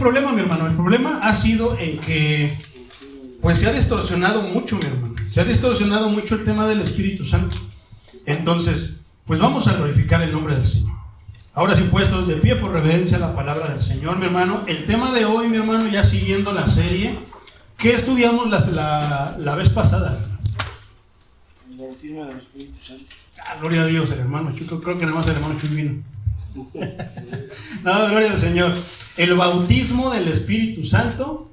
problema, mi hermano? El problema ha sido en que pues se ha distorsionado mucho, mi hermano. Se ha distorsionado mucho el tema del Espíritu Santo. Entonces, pues vamos a glorificar el nombre del Señor. Ahora sí, puestos de pie por reverencia a la palabra del Señor, mi hermano. El tema de hoy, mi hermano, ya siguiendo la serie que estudiamos la vez pasada. El bautismo del Espíritu Santo. Gloria a Dios, el hermano Chuy. Creo que nada más el hermano Chuy vino. No, gloria al Señor. El bautismo del Espíritu Santo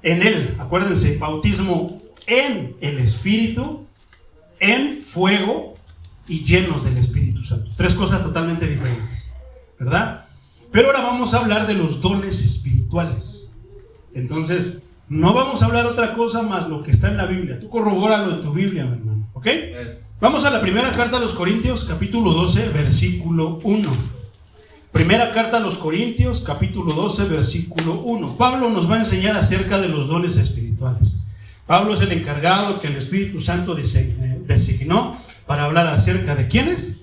en él. Acuérdense, bautismo en el Espíritu, en fuego y llenos del Espíritu Santo. Tres cosas totalmente diferentes, ¿verdad? Pero ahora vamos a hablar de los dones espirituales. Entonces, no vamos a hablar otra cosa más lo que está en la Biblia. Tú corrobóralo en tu Biblia, mi hermano, ¿ok? Vamos a la primera carta a los Corintios, capítulo 12, versículo 1. Primera carta a los Corintios, capítulo 12, versículo 1. Pablo nos va a enseñar acerca de los dones espirituales. Pablo es el encargado que el Espíritu Santo designó para hablar acerca de ¿quiénes?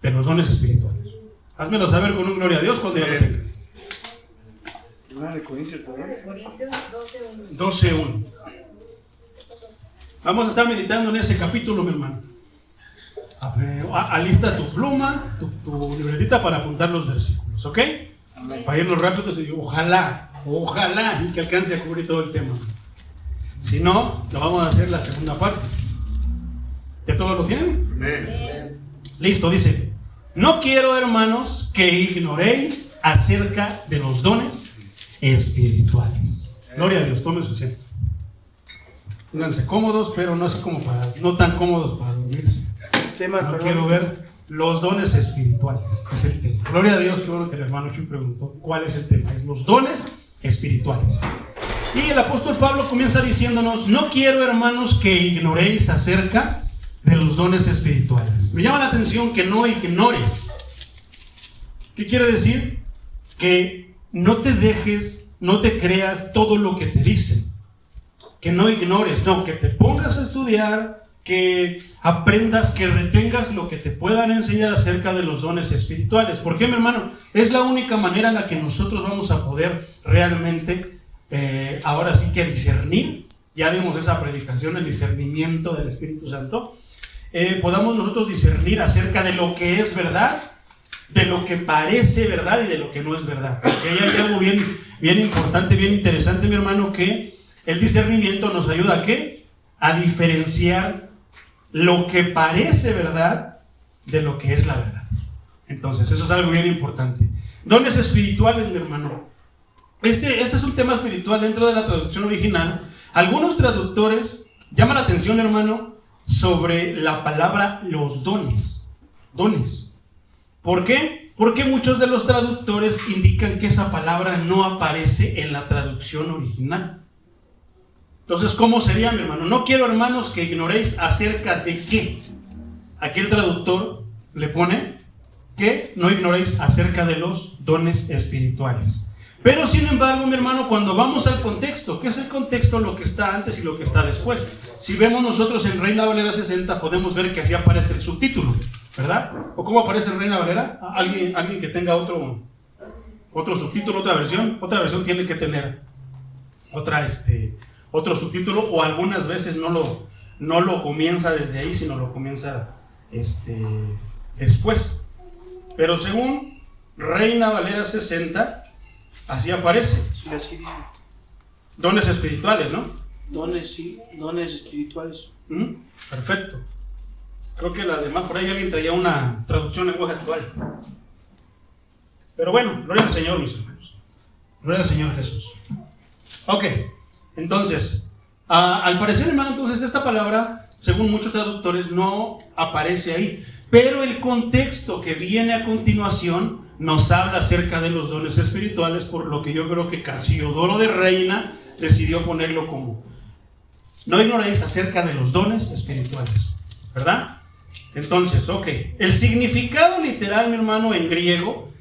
De los dones espirituales. Házmelo saber con un gloria a Dios cuando ya lo tengas. Primera de Corintios, perdón. Corintios 12:1. Vamos a estar meditando en ese capítulo, mi hermano. Alista tu pluma, tu libretita para apuntar los versículos, ¿ok? Amén. Para irnos rápido, ojalá y que alcance a cubrir todo el tema. Si no, lo vamos a hacer la segunda parte. ¿Ya todos lo tienen? Amén. Listo, dice: no quiero, hermanos, que ignoréis acerca de los dones espirituales. Gloria a Dios, tomen su asiento. Pónganse cómodos, pero no así como no tan cómodos para dormirse. No quiero ver los dones espirituales, es el tema. Gloria a Dios, qué bueno que el hermano Chuy preguntó cuál es el tema. Es los dones espirituales. Y el apóstol Pablo comienza diciéndonos: no quiero, hermanos, que ignoréis acerca de los dones espirituales. Me llama la atención que no ignores. ¿Qué quiere decir? Que no te dejes, no te creas todo lo que te dicen. Que no ignores, no, que te pongas a estudiar, que aprendas, que retengas lo que te puedan enseñar acerca de los dones espirituales. ¿Por qué, mi hermano? Es la única manera en la que nosotros vamos a poder realmente, ahora sí que discernir. Ya vimos esa predicación, el discernimiento del Espíritu Santo. Podamos nosotros discernir acerca de lo que es verdad, de lo que parece verdad y de lo que no es verdad. Porque hay algo bien importante, bien interesante, mi hermano, que el discernimiento nos ayuda ¿a qué? A diferenciar lo que parece verdad de lo que es la verdad. Entonces, eso es algo bien importante. Dones espirituales, mi hermano. Este es un tema espiritual dentro de la traducción original. Algunos traductores llaman la atención, hermano, sobre la palabra los dones. Dones. ¿Por qué? Porque muchos de los traductores indican que esa palabra no aparece en la traducción original. Entonces, ¿cómo sería, mi hermano? No quiero, hermanos, que ignoréis acerca de qué. Aquel traductor le pone que no ignoréis acerca de los dones espirituales. Pero, sin embargo, mi hermano, cuando vamos al contexto, ¿qué es el contexto? Lo que está antes y lo que está después. Si vemos nosotros en Reina Valera 60, podemos ver que así aparece el subtítulo, ¿verdad? ¿O cómo aparece en Reina Valera? ¿Alguien que tenga otro subtítulo, otra versión? Otra versión tiene que tener otro subtítulo, o algunas veces no lo comienza desde ahí, sino lo comienza después. Pero según Reina Valera 60, así aparece. Sí, así dice. Dones espirituales, ¿no? Dones, sí, dones espirituales. Perfecto. Creo que la demás, por ahí alguien traía una traducción en lenguaje actual. Pero bueno, gloria al Señor, mis hermanos. Gloria al Señor Jesús. Ok. Entonces, al parecer, hermano, entonces esta palabra, según muchos traductores, no aparece ahí. Pero el contexto que viene a continuación nos habla acerca de los dones espirituales, por lo que yo creo que Casiodoro de Reina decidió ponerlo como: no ignoréis acerca de los dones espirituales, ¿verdad? Entonces, ok. El significado literal, mi hermano, en griego,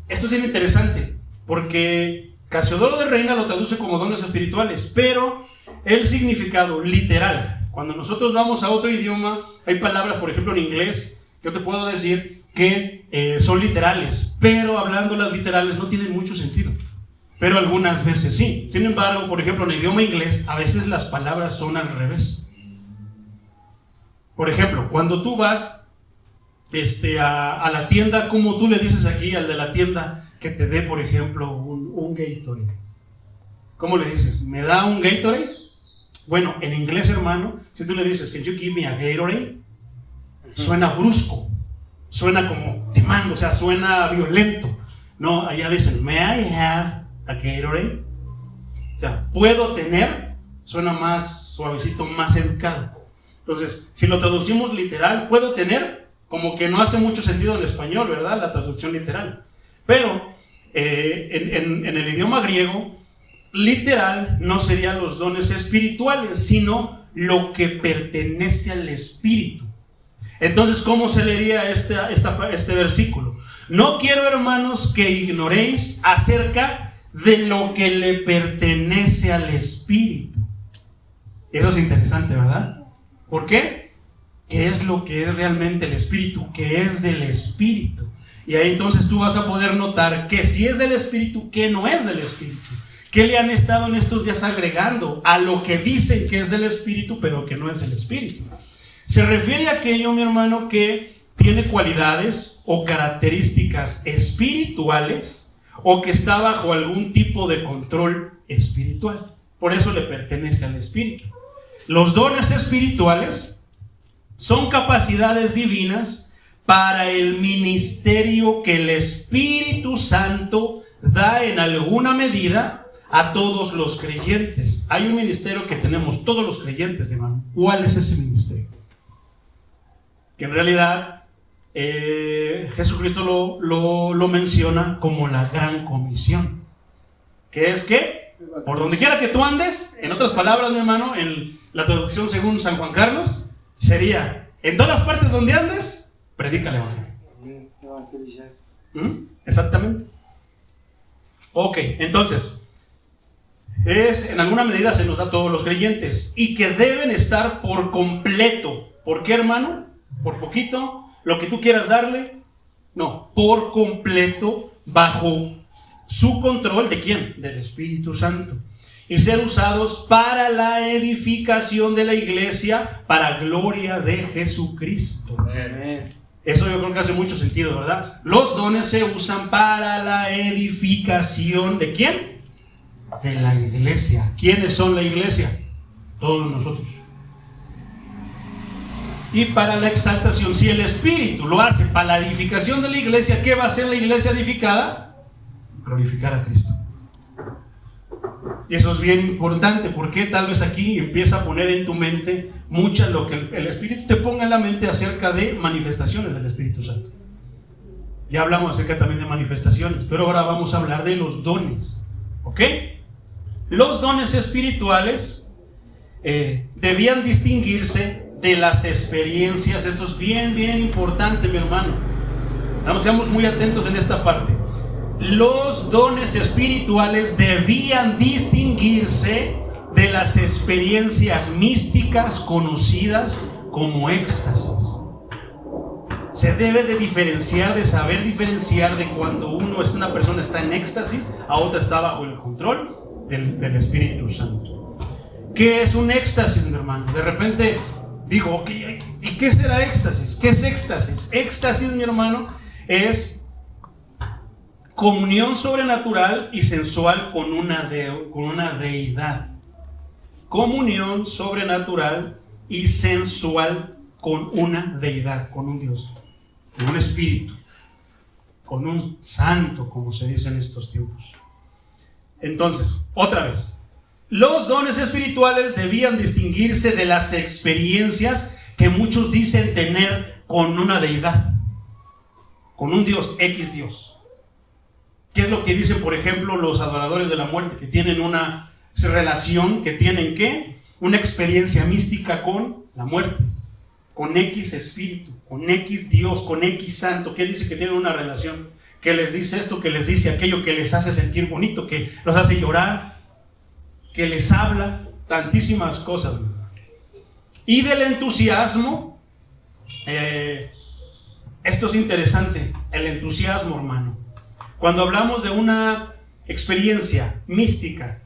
esto es bien interesante, porque Casiodoro de Reina lo traduce como dones espirituales, pero el significado literal, cuando nosotros vamos a otro idioma, hay palabras, por ejemplo en inglés, yo te puedo decir que son literales, pero hablando las literales no tienen mucho sentido. pero algunas veces sí. Sin embargo, por ejemplo, en el idioma inglés, a veces las palabras son al revés. Por ejemplo, cuando tú vas a la tienda, ¿cómo tú le dices aquí al de la tienda que te dé, por ejemplo, un Gatorade? ¿Cómo le dices? ¿Me da un Gatorade? Bueno, en inglés, hermano, si tú le dices, "Can you give me a Gatorade?", suena brusco, suena como te mando, o sea, suena violento. No, allá dicen, "May I have a Gatorade?". O sea, ¿puedo tener? Suena más suavecito, más educado. Entonces, si lo traducimos literal, ¿puedo tener? Como que no hace mucho sentido en español, ¿verdad? La traducción literal. Pero en el idioma griego, literal no serían los dones espirituales, sino lo que pertenece al Espíritu. Entonces, ¿cómo se leería este versículo? No quiero, hermanos, que ignoréis acerca de lo que le pertenece al Espíritu. Eso es interesante, ¿verdad? ¿Por qué? ¿Qué es lo que es realmente el Espíritu? ¿Qué es del Espíritu? Y ahí entonces tú vas a poder notar que si es del Espíritu, que no es del Espíritu. ¿Qué le han estado en estos días agregando a lo que dicen que es del Espíritu, pero que no es del Espíritu? Se refiere a aquello, mi hermano, que tiene cualidades o características espirituales o que está bajo algún tipo de control espiritual. Por eso le pertenece al Espíritu. Los dones espirituales son capacidades divinas para el ministerio que el Espíritu Santo da en alguna medida a todos los creyentes. Hay un ministerio que tenemos todos los creyentes, hermano. ¿Cuál es ese ministerio? Que en realidad Jesucristo lo menciona como la gran comisión. ¿Qué es qué? Por donde quiera que tú andes, en otras palabras, mi hermano, en la traducción según San Juan Carlos, sería, en todas partes donde andes, predica el evangelio. Exactamente. Ok, entonces, en alguna medida se nos da a todos los creyentes y que deben estar por completo. ¿Por qué, hermano? ¿Por poquito? ¿Lo que tú quieras darle? No, por completo, bajo su control. ¿De quién? Del Espíritu Santo. Y ser usados para la edificación de la iglesia, para gloria de Jesucristo. Amén. Eso yo creo que hace mucho sentido, ¿verdad? Los dones se usan para la edificación ¿de quién? De la iglesia. ¿Quiénes son la iglesia? Todos nosotros. Y para la exaltación. Si el Espíritu lo hace para la edificación de la iglesia, ¿qué va a hacer la iglesia edificada? Glorificar a Cristo. Y eso es bien importante, porque tal vez aquí empieza a poner en tu mente mucha lo que el Espíritu te ponga en la mente acerca de manifestaciones del Espíritu Santo. Ya hablamos acerca también de manifestaciones, pero ahora vamos a hablar de los dones. ¿Ok? Los dones espirituales debían distinguirse de las experiencias. Esto es bien, bien importante, mi hermano. Seamos muy atentos en esta parte. Los dones espirituales debían distinguirse de las experiencias místicas conocidas como éxtasis. Se debe de diferenciar, de saber diferenciar de cuando una persona está en éxtasis, a otra está bajo el control del Espíritu Santo. ¿Qué es un éxtasis, mi hermano? De repente digo, ok, ¿y qué será éxtasis? ¿Qué es éxtasis? Éxtasis, mi hermano, es comunión sobrenatural y sensual con una deidad. Comunión sobrenatural y sensual con una deidad, con un Dios, con un espíritu, con un santo, como se dice en estos tiempos. Entonces, otra vez, los dones espirituales debían distinguirse de las experiencias que muchos dicen tener con una deidad, con un Dios, X Dios. ¿Qué es lo que dicen, por ejemplo, los adoradores de la muerte? Que tienen una relación, que tienen ¿qué? Una experiencia mística con la muerte, con X espíritu, con X Dios, con X santo. ¿Qué dice? Que tienen una relación, que les dice esto, que les dice aquello, que les hace sentir bonito, que los hace llorar, que les habla, tantísimas cosas. Y del entusiasmo, esto es interesante, el entusiasmo, hermano. Cuando hablamos de una experiencia mística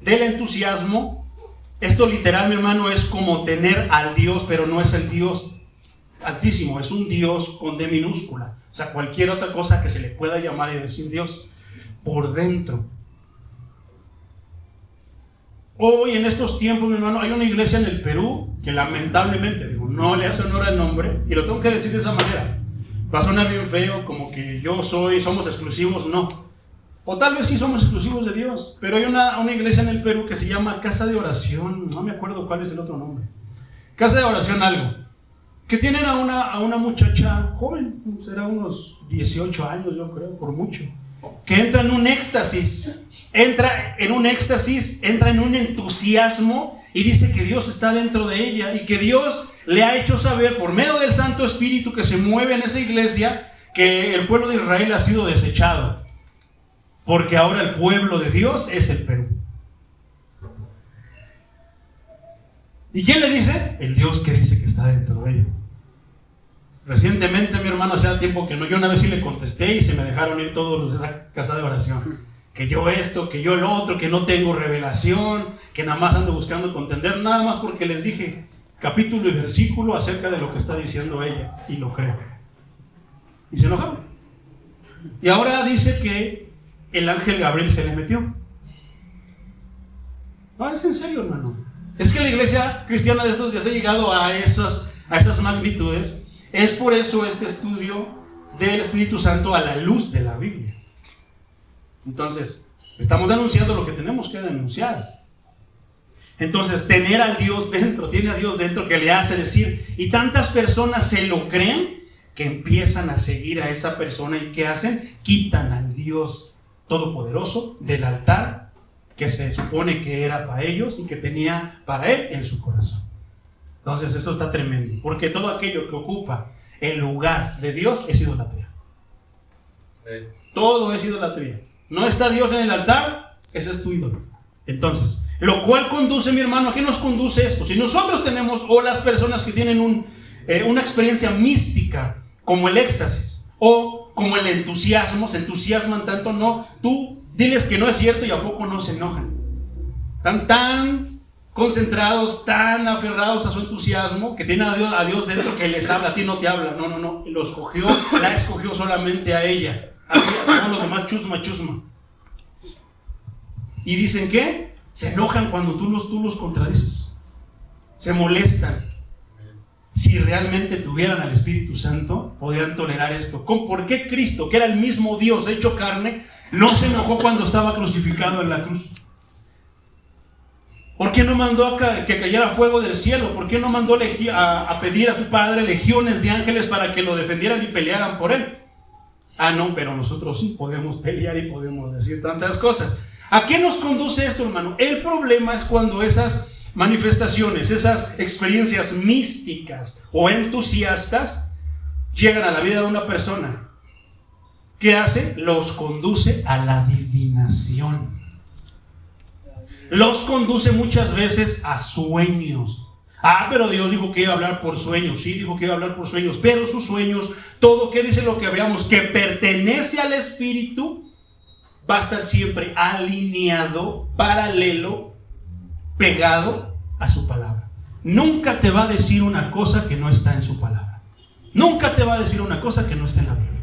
del entusiasmo, esto literal, mi hermano, es como tener al Dios, pero no es el Dios altísimo, es un Dios con D minúscula. O sea, cualquier otra cosa que se le pueda llamar y decir Dios, por dentro. Hoy en estos tiempos, mi hermano, hay una iglesia en el Perú que lamentablemente, digo, no le hace honor al nombre, y lo tengo que decir de esa manera. Va a sonar bien feo, como que somos exclusivos, no. O tal vez sí somos exclusivos de Dios, pero hay una iglesia en el Perú que se llama Casa de Oración, no me acuerdo cuál es el otro nombre. Casa de Oración algo, que tienen a una muchacha joven, será unos 18 años yo creo, por mucho, que entra en un éxtasis, entra en un entusiasmo y dice que Dios está dentro de ella y que Dios le ha hecho saber por medio del Santo Espíritu que se mueve en esa iglesia que el pueblo de Israel ha sido desechado. Porque ahora el pueblo de Dios es el Perú. ¿Y quién le dice? El Dios que dice que está dentro de ella. Recientemente, mi hermano, hace tiempo que no, yo una vez sí le contesté y se me dejaron ir todos los de esa casa de oración. Que yo esto, que yo lo otro, que no tengo revelación, que nada más ando buscando contender, nada más porque les dije capítulo y versículo acerca de lo que está diciendo ella, y lo creo. Y se enojaron. Y ahora dice que el ángel Gabriel se le metió. No, es en serio, hermano. Es que la iglesia cristiana de estos días ha llegado a esas magnitudes. Es por eso este estudio del Espíritu Santo a la luz de la Biblia. Entonces, estamos denunciando lo que tenemos que denunciar. Entonces, tener al Dios dentro, tiene a Dios dentro que le hace decir, y tantas personas se lo creen que empiezan a seguir a esa persona y ¿qué hacen? Quitan al Dios Todopoderoso del altar que se supone que era para ellos y que tenía para él en su corazón. Entonces eso está tremendo, porque todo aquello que ocupa el lugar de Dios es idolatría. Todo es idolatría. No está Dios en el altar, ese es tu ídolo. Entonces, lo cual conduce, mi hermano, ¿a qué nos conduce esto? Si nosotros tenemos, o las personas que tienen una experiencia mística como el éxtasis o como el entusiasmo, se entusiasman tanto, no, tú diles que no es cierto y a poco no se enojan. Están tan concentrados, tan aferrados a su entusiasmo, que tienen a Dios dentro que les habla, a ti no te habla, no, la escogió solamente a ella, a todos los demás chusma. Y dicen que se enojan cuando tú los contradices, se molestan. Si realmente tuvieran al Espíritu Santo, podrían tolerar esto. ¿Por qué Cristo, que era el mismo Dios hecho carne, no se enojó cuando estaba crucificado en la cruz? ¿Por qué no mandó a que cayera fuego del cielo? ¿Por qué no mandó a pedir a su Padre legiones de ángeles para que lo defendieran y pelearan por él? Ah, no, pero nosotros sí podemos pelear y podemos decir tantas cosas. ¿A qué nos conduce esto, hermano? El problema es cuando esas manifestaciones, esas experiencias místicas o entusiastas llegan a la vida de una persona. ¿Qué hace? Los conduce a la adivinación. Los conduce muchas veces a sueños. Ah, pero Dios dijo que iba a hablar por sueños. Sí, dijo que iba a hablar por sueños, pero sus sueños, todo que dice lo que veamos, que pertenece al Espíritu, va a estar siempre alineado, paralelo, pegado a su palabra. Nunca te va a decir una cosa que no está en su palabra. Nunca te va a decir una cosa que no está en la Biblia.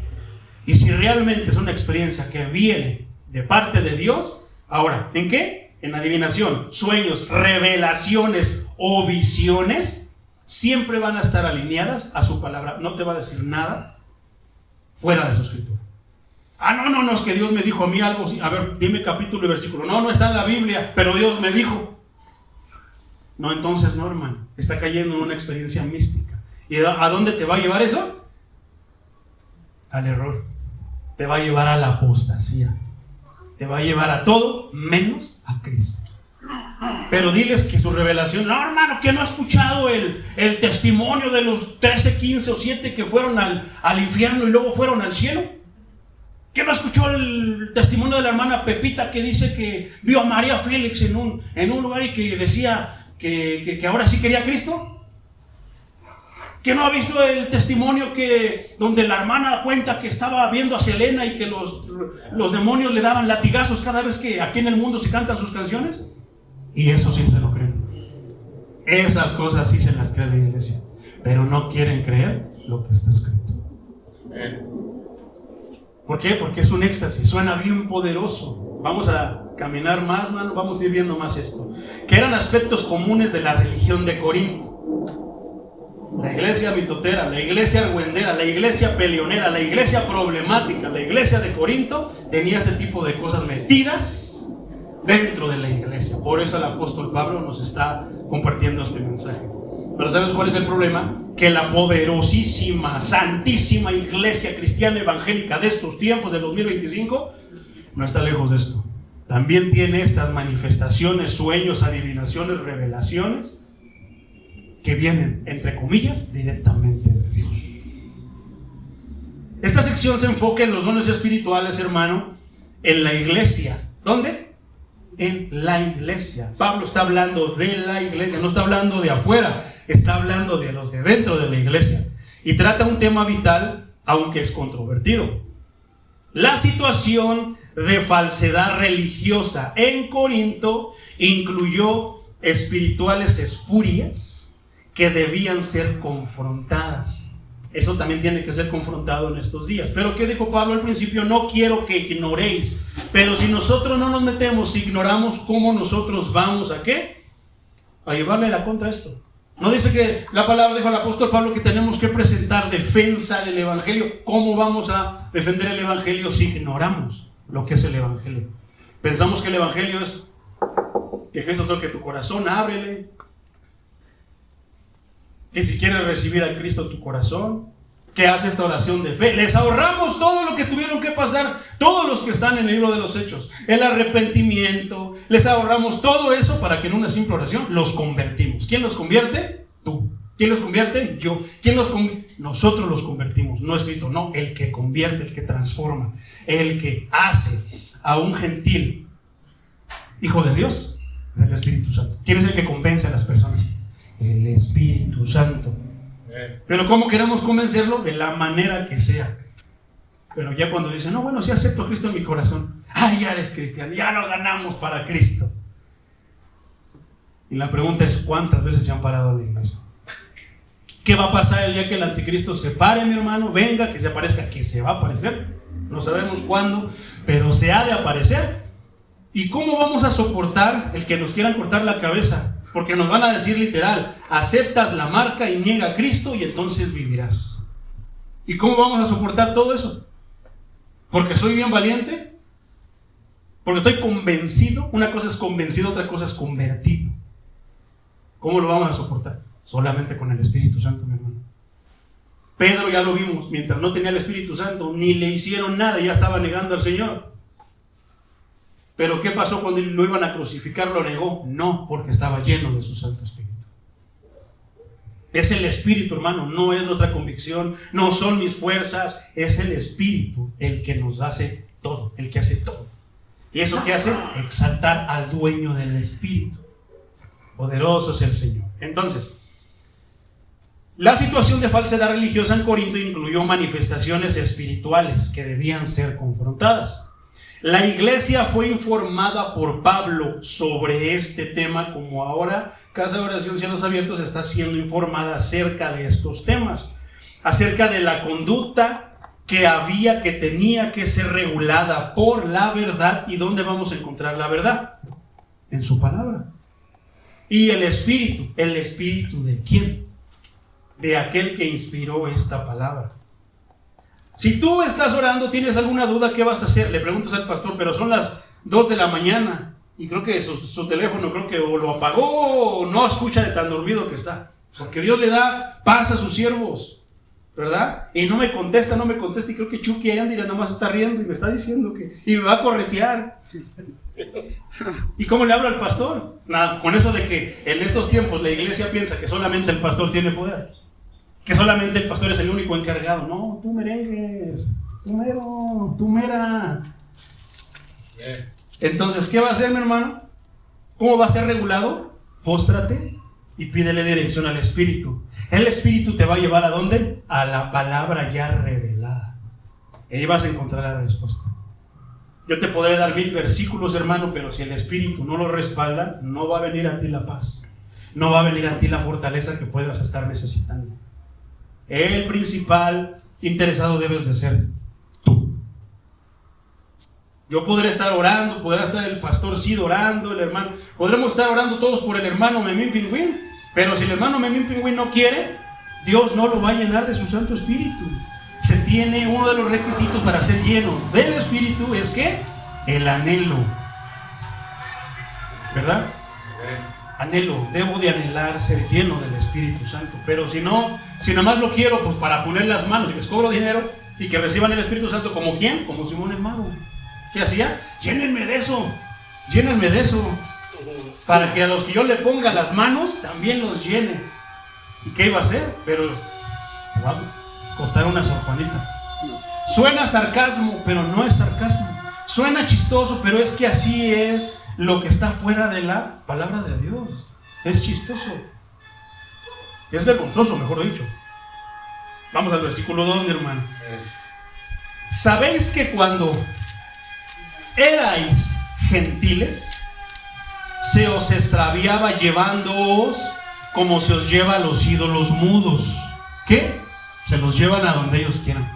Y si realmente es una experiencia que viene de parte de Dios, ahora, ¿en qué? En adivinación, sueños, revelaciones o visiones, siempre van a estar alineadas a su palabra. No te va a decir nada fuera de su escritura. Ah, no, es que Dios me dijo a mí algo. A ver, dime capítulo y versículo. No está en la Biblia, pero Dios me dijo. No, entonces no, hermano. Está cayendo en una experiencia mística. ¿Y a dónde te va a llevar eso? Al error. Te va a llevar a la apostasía. Te va a llevar a todo menos a Cristo. Pero diles que su revelación, no, hermano, que no ha escuchado el testimonio de los 13, 15 o 7 que fueron al infierno y luego fueron al cielo. ¿Que no escuchó el testimonio de la hermana Pepita que dice que vio a María Félix en un lugar y que decía que ahora sí quería a Cristo? ¿Que no ha visto el testimonio donde la hermana cuenta que estaba viendo a Selena y que los demonios le daban latigazos cada vez que aquí en el mundo se cantan sus canciones? Y eso sí se lo creen. Esas cosas sí se las cree la iglesia, pero no quieren creer lo que está escrito. ¿Por qué? Porque es un éxtasis, suena bien poderoso. Vamos a caminar más, mano, vamos a ir viendo más esto. Que eran aspectos comunes de la religión de Corinto. La iglesia mitotera, la iglesia argüendera, la iglesia peleonera, la iglesia problemática, la iglesia de Corinto tenía este tipo de cosas metidas dentro de la iglesia. Por eso el apóstol Pablo nos está compartiendo este mensaje. Pero ¿sabes cuál es el problema? Que la poderosísima, santísima iglesia cristiana evangélica de estos tiempos, del 2025, no está lejos de esto. También tiene estas manifestaciones, sueños, adivinaciones, revelaciones que vienen, entre comillas, directamente de Dios. Esta sección se enfoca en los dones espirituales, hermano, en la iglesia. ¿Dónde? En la iglesia. Pablo está hablando de la iglesia, no está hablando de afuera, está hablando de los de dentro de la iglesia. Y trata un tema vital, aunque es controvertido. La situación de falsedad religiosa en Corinto incluyó espirituales espurias que debían ser confrontadas. Eso también tiene que ser confrontado en estos días. Pero ¿qué dijo Pablo al principio? No quiero que ignoréis. Pero si nosotros no nos metemos, si ignoramos, ¿cómo nosotros vamos a qué? A llevarle la contra a esto. ¿No dice que la palabra dijo el apóstol Pablo que tenemos que presentar defensa del evangelio? ¿Cómo vamos a defender el evangelio si ignoramos lo que es el evangelio? Pensamos que el evangelio es que Cristo toque tu corazón, ábrele. Que si quieres recibir a Cristo en tu corazón, que hace esta oración de fe. Les ahorramos todo lo que tuvieron que pasar todos los que están en el libro de los Hechos, el arrepentimiento. Les ahorramos todo eso para que en una simple oración los convertimos. ¿Quién los convierte? Tú. ¿Quién los convierte? Yo. ¿Quién los convierte? Nosotros los convertimos. No es Cristo, no. El que convierte, el que transforma, el que hace a un gentil hijo de Dios, el Espíritu Santo. ¿Quién es el que convence a las personas? El Espíritu Santo. Pero ¿cómo queremos convencerlo? De la manera que sea. Pero ya cuando dicen, no, bueno, sí acepto a Cristo en mi corazón. Ya eres cristiano, ya lo ganamos para Cristo. Y la pregunta es, ¿cuántas veces se han parado en la iglesia? ¿Qué va a pasar el día que el anticristo se pare, mi hermano? Venga, que se aparezca, que se va a aparecer. No sabemos cuándo, pero se ha de aparecer. ¿Y cómo vamos a soportar el que nos quieran cortar la cabeza? Porque nos van a decir literal, aceptas la marca y niega a Cristo y entonces vivirás. ¿Y cómo vamos a soportar todo eso? ¿Porque soy bien valiente? ¿Porque estoy convencido? Una cosa es convencido, otra cosa es convertido. ¿Cómo lo vamos a soportar? Solamente con el Espíritu Santo, mi hermano. Pedro ya lo vimos, mientras no tenía el Espíritu Santo, ni le hicieron nada, ya estaba negando al Señor. Pero ¿qué pasó cuando lo iban a crucificar? ¿Lo negó? No, porque estaba lleno de su Santo Espíritu. Es el Espíritu, hermano, no es nuestra convicción, no son mis fuerzas, es el Espíritu el que nos hace todo, el que hace todo. ¿Y eso qué hace? Exaltar al dueño del Espíritu. Poderoso es el Señor. Entonces, la situación de falsedad religiosa en Corinto incluyó manifestaciones espirituales que debían ser confrontadas. La iglesia fue informada por Pablo sobre este tema, como ahora Casa de Oración Cielos Abiertos está siendo informada acerca de estos temas, acerca de la conducta que tenía que ser regulada por la verdad. ¿Y dónde vamos a encontrar la verdad? En su palabra. Y el Espíritu ¿de quién? De aquel que inspiró esta palabra. Si tú estás orando, tienes alguna duda, ¿qué vas a hacer? Le preguntas al pastor, pero son las 2 de la mañana y creo que su teléfono creo que o lo apagó o no escucha de tan dormido que está. Porque Dios le da paz a sus siervos, ¿verdad? Y no me contesta y creo que Chucky Andira nada más está riendo y me está diciendo y me va a corretear. ¿Y cómo le hablo al pastor? Nada, con eso de que en estos tiempos la iglesia piensa que solamente el pastor tiene poder. Que solamente el pastor es el único encargado. No, tú merengues, tú mero, tú mera. Entonces, ¿qué va a hacer, mi hermano? ¿Cómo va a ser regulado? Póstrate y pídele dirección al Espíritu. El Espíritu te va a llevar ¿a dónde? A la palabra ya revelada. Y ahí vas a encontrar la respuesta. Yo te podré dar 1000 versículos, hermano, pero si el Espíritu no lo respalda, no va a venir a ti la paz. No va a venir a ti la fortaleza que puedas estar necesitando. El principal interesado debes de ser tú. Yo podré estar orando, podrá estar el pastor Cid orando, el hermano, podremos estar orando todos por el hermano Memín Pingüín, pero si el hermano Memín Pingüín no quiere, Dios no lo va a llenar de su Santo Espíritu. Se tiene uno de los requisitos para ser lleno del Espíritu, es que el anhelo, ¿verdad? Anhelo, debo de anhelar ser lleno del Espíritu Santo. Pero si no, si nada más lo quiero pues para poner las manos y les cobro dinero y que reciban el Espíritu Santo, ¿como quién? Como Simón el Mago. ¿Qué hacía? Llénenme de eso, llénenme de eso, para que a los que yo le ponga las manos también los llene. ¿Y qué iba a hacer? Pero va a costar una Sor Juanita. Suena sarcasmo, pero no es sarcasmo. Suena chistoso, pero es que así es lo que está fuera de la palabra de Dios. Es chistoso. Es vergonzoso, mejor dicho. Vamos al versículo 2, mi hermano. ¿Sabéis que cuando erais gentiles, se os extraviaba llevándoos como se os lleva a los ídolos mudos? ¿Qué? Se los llevan a donde ellos quieran.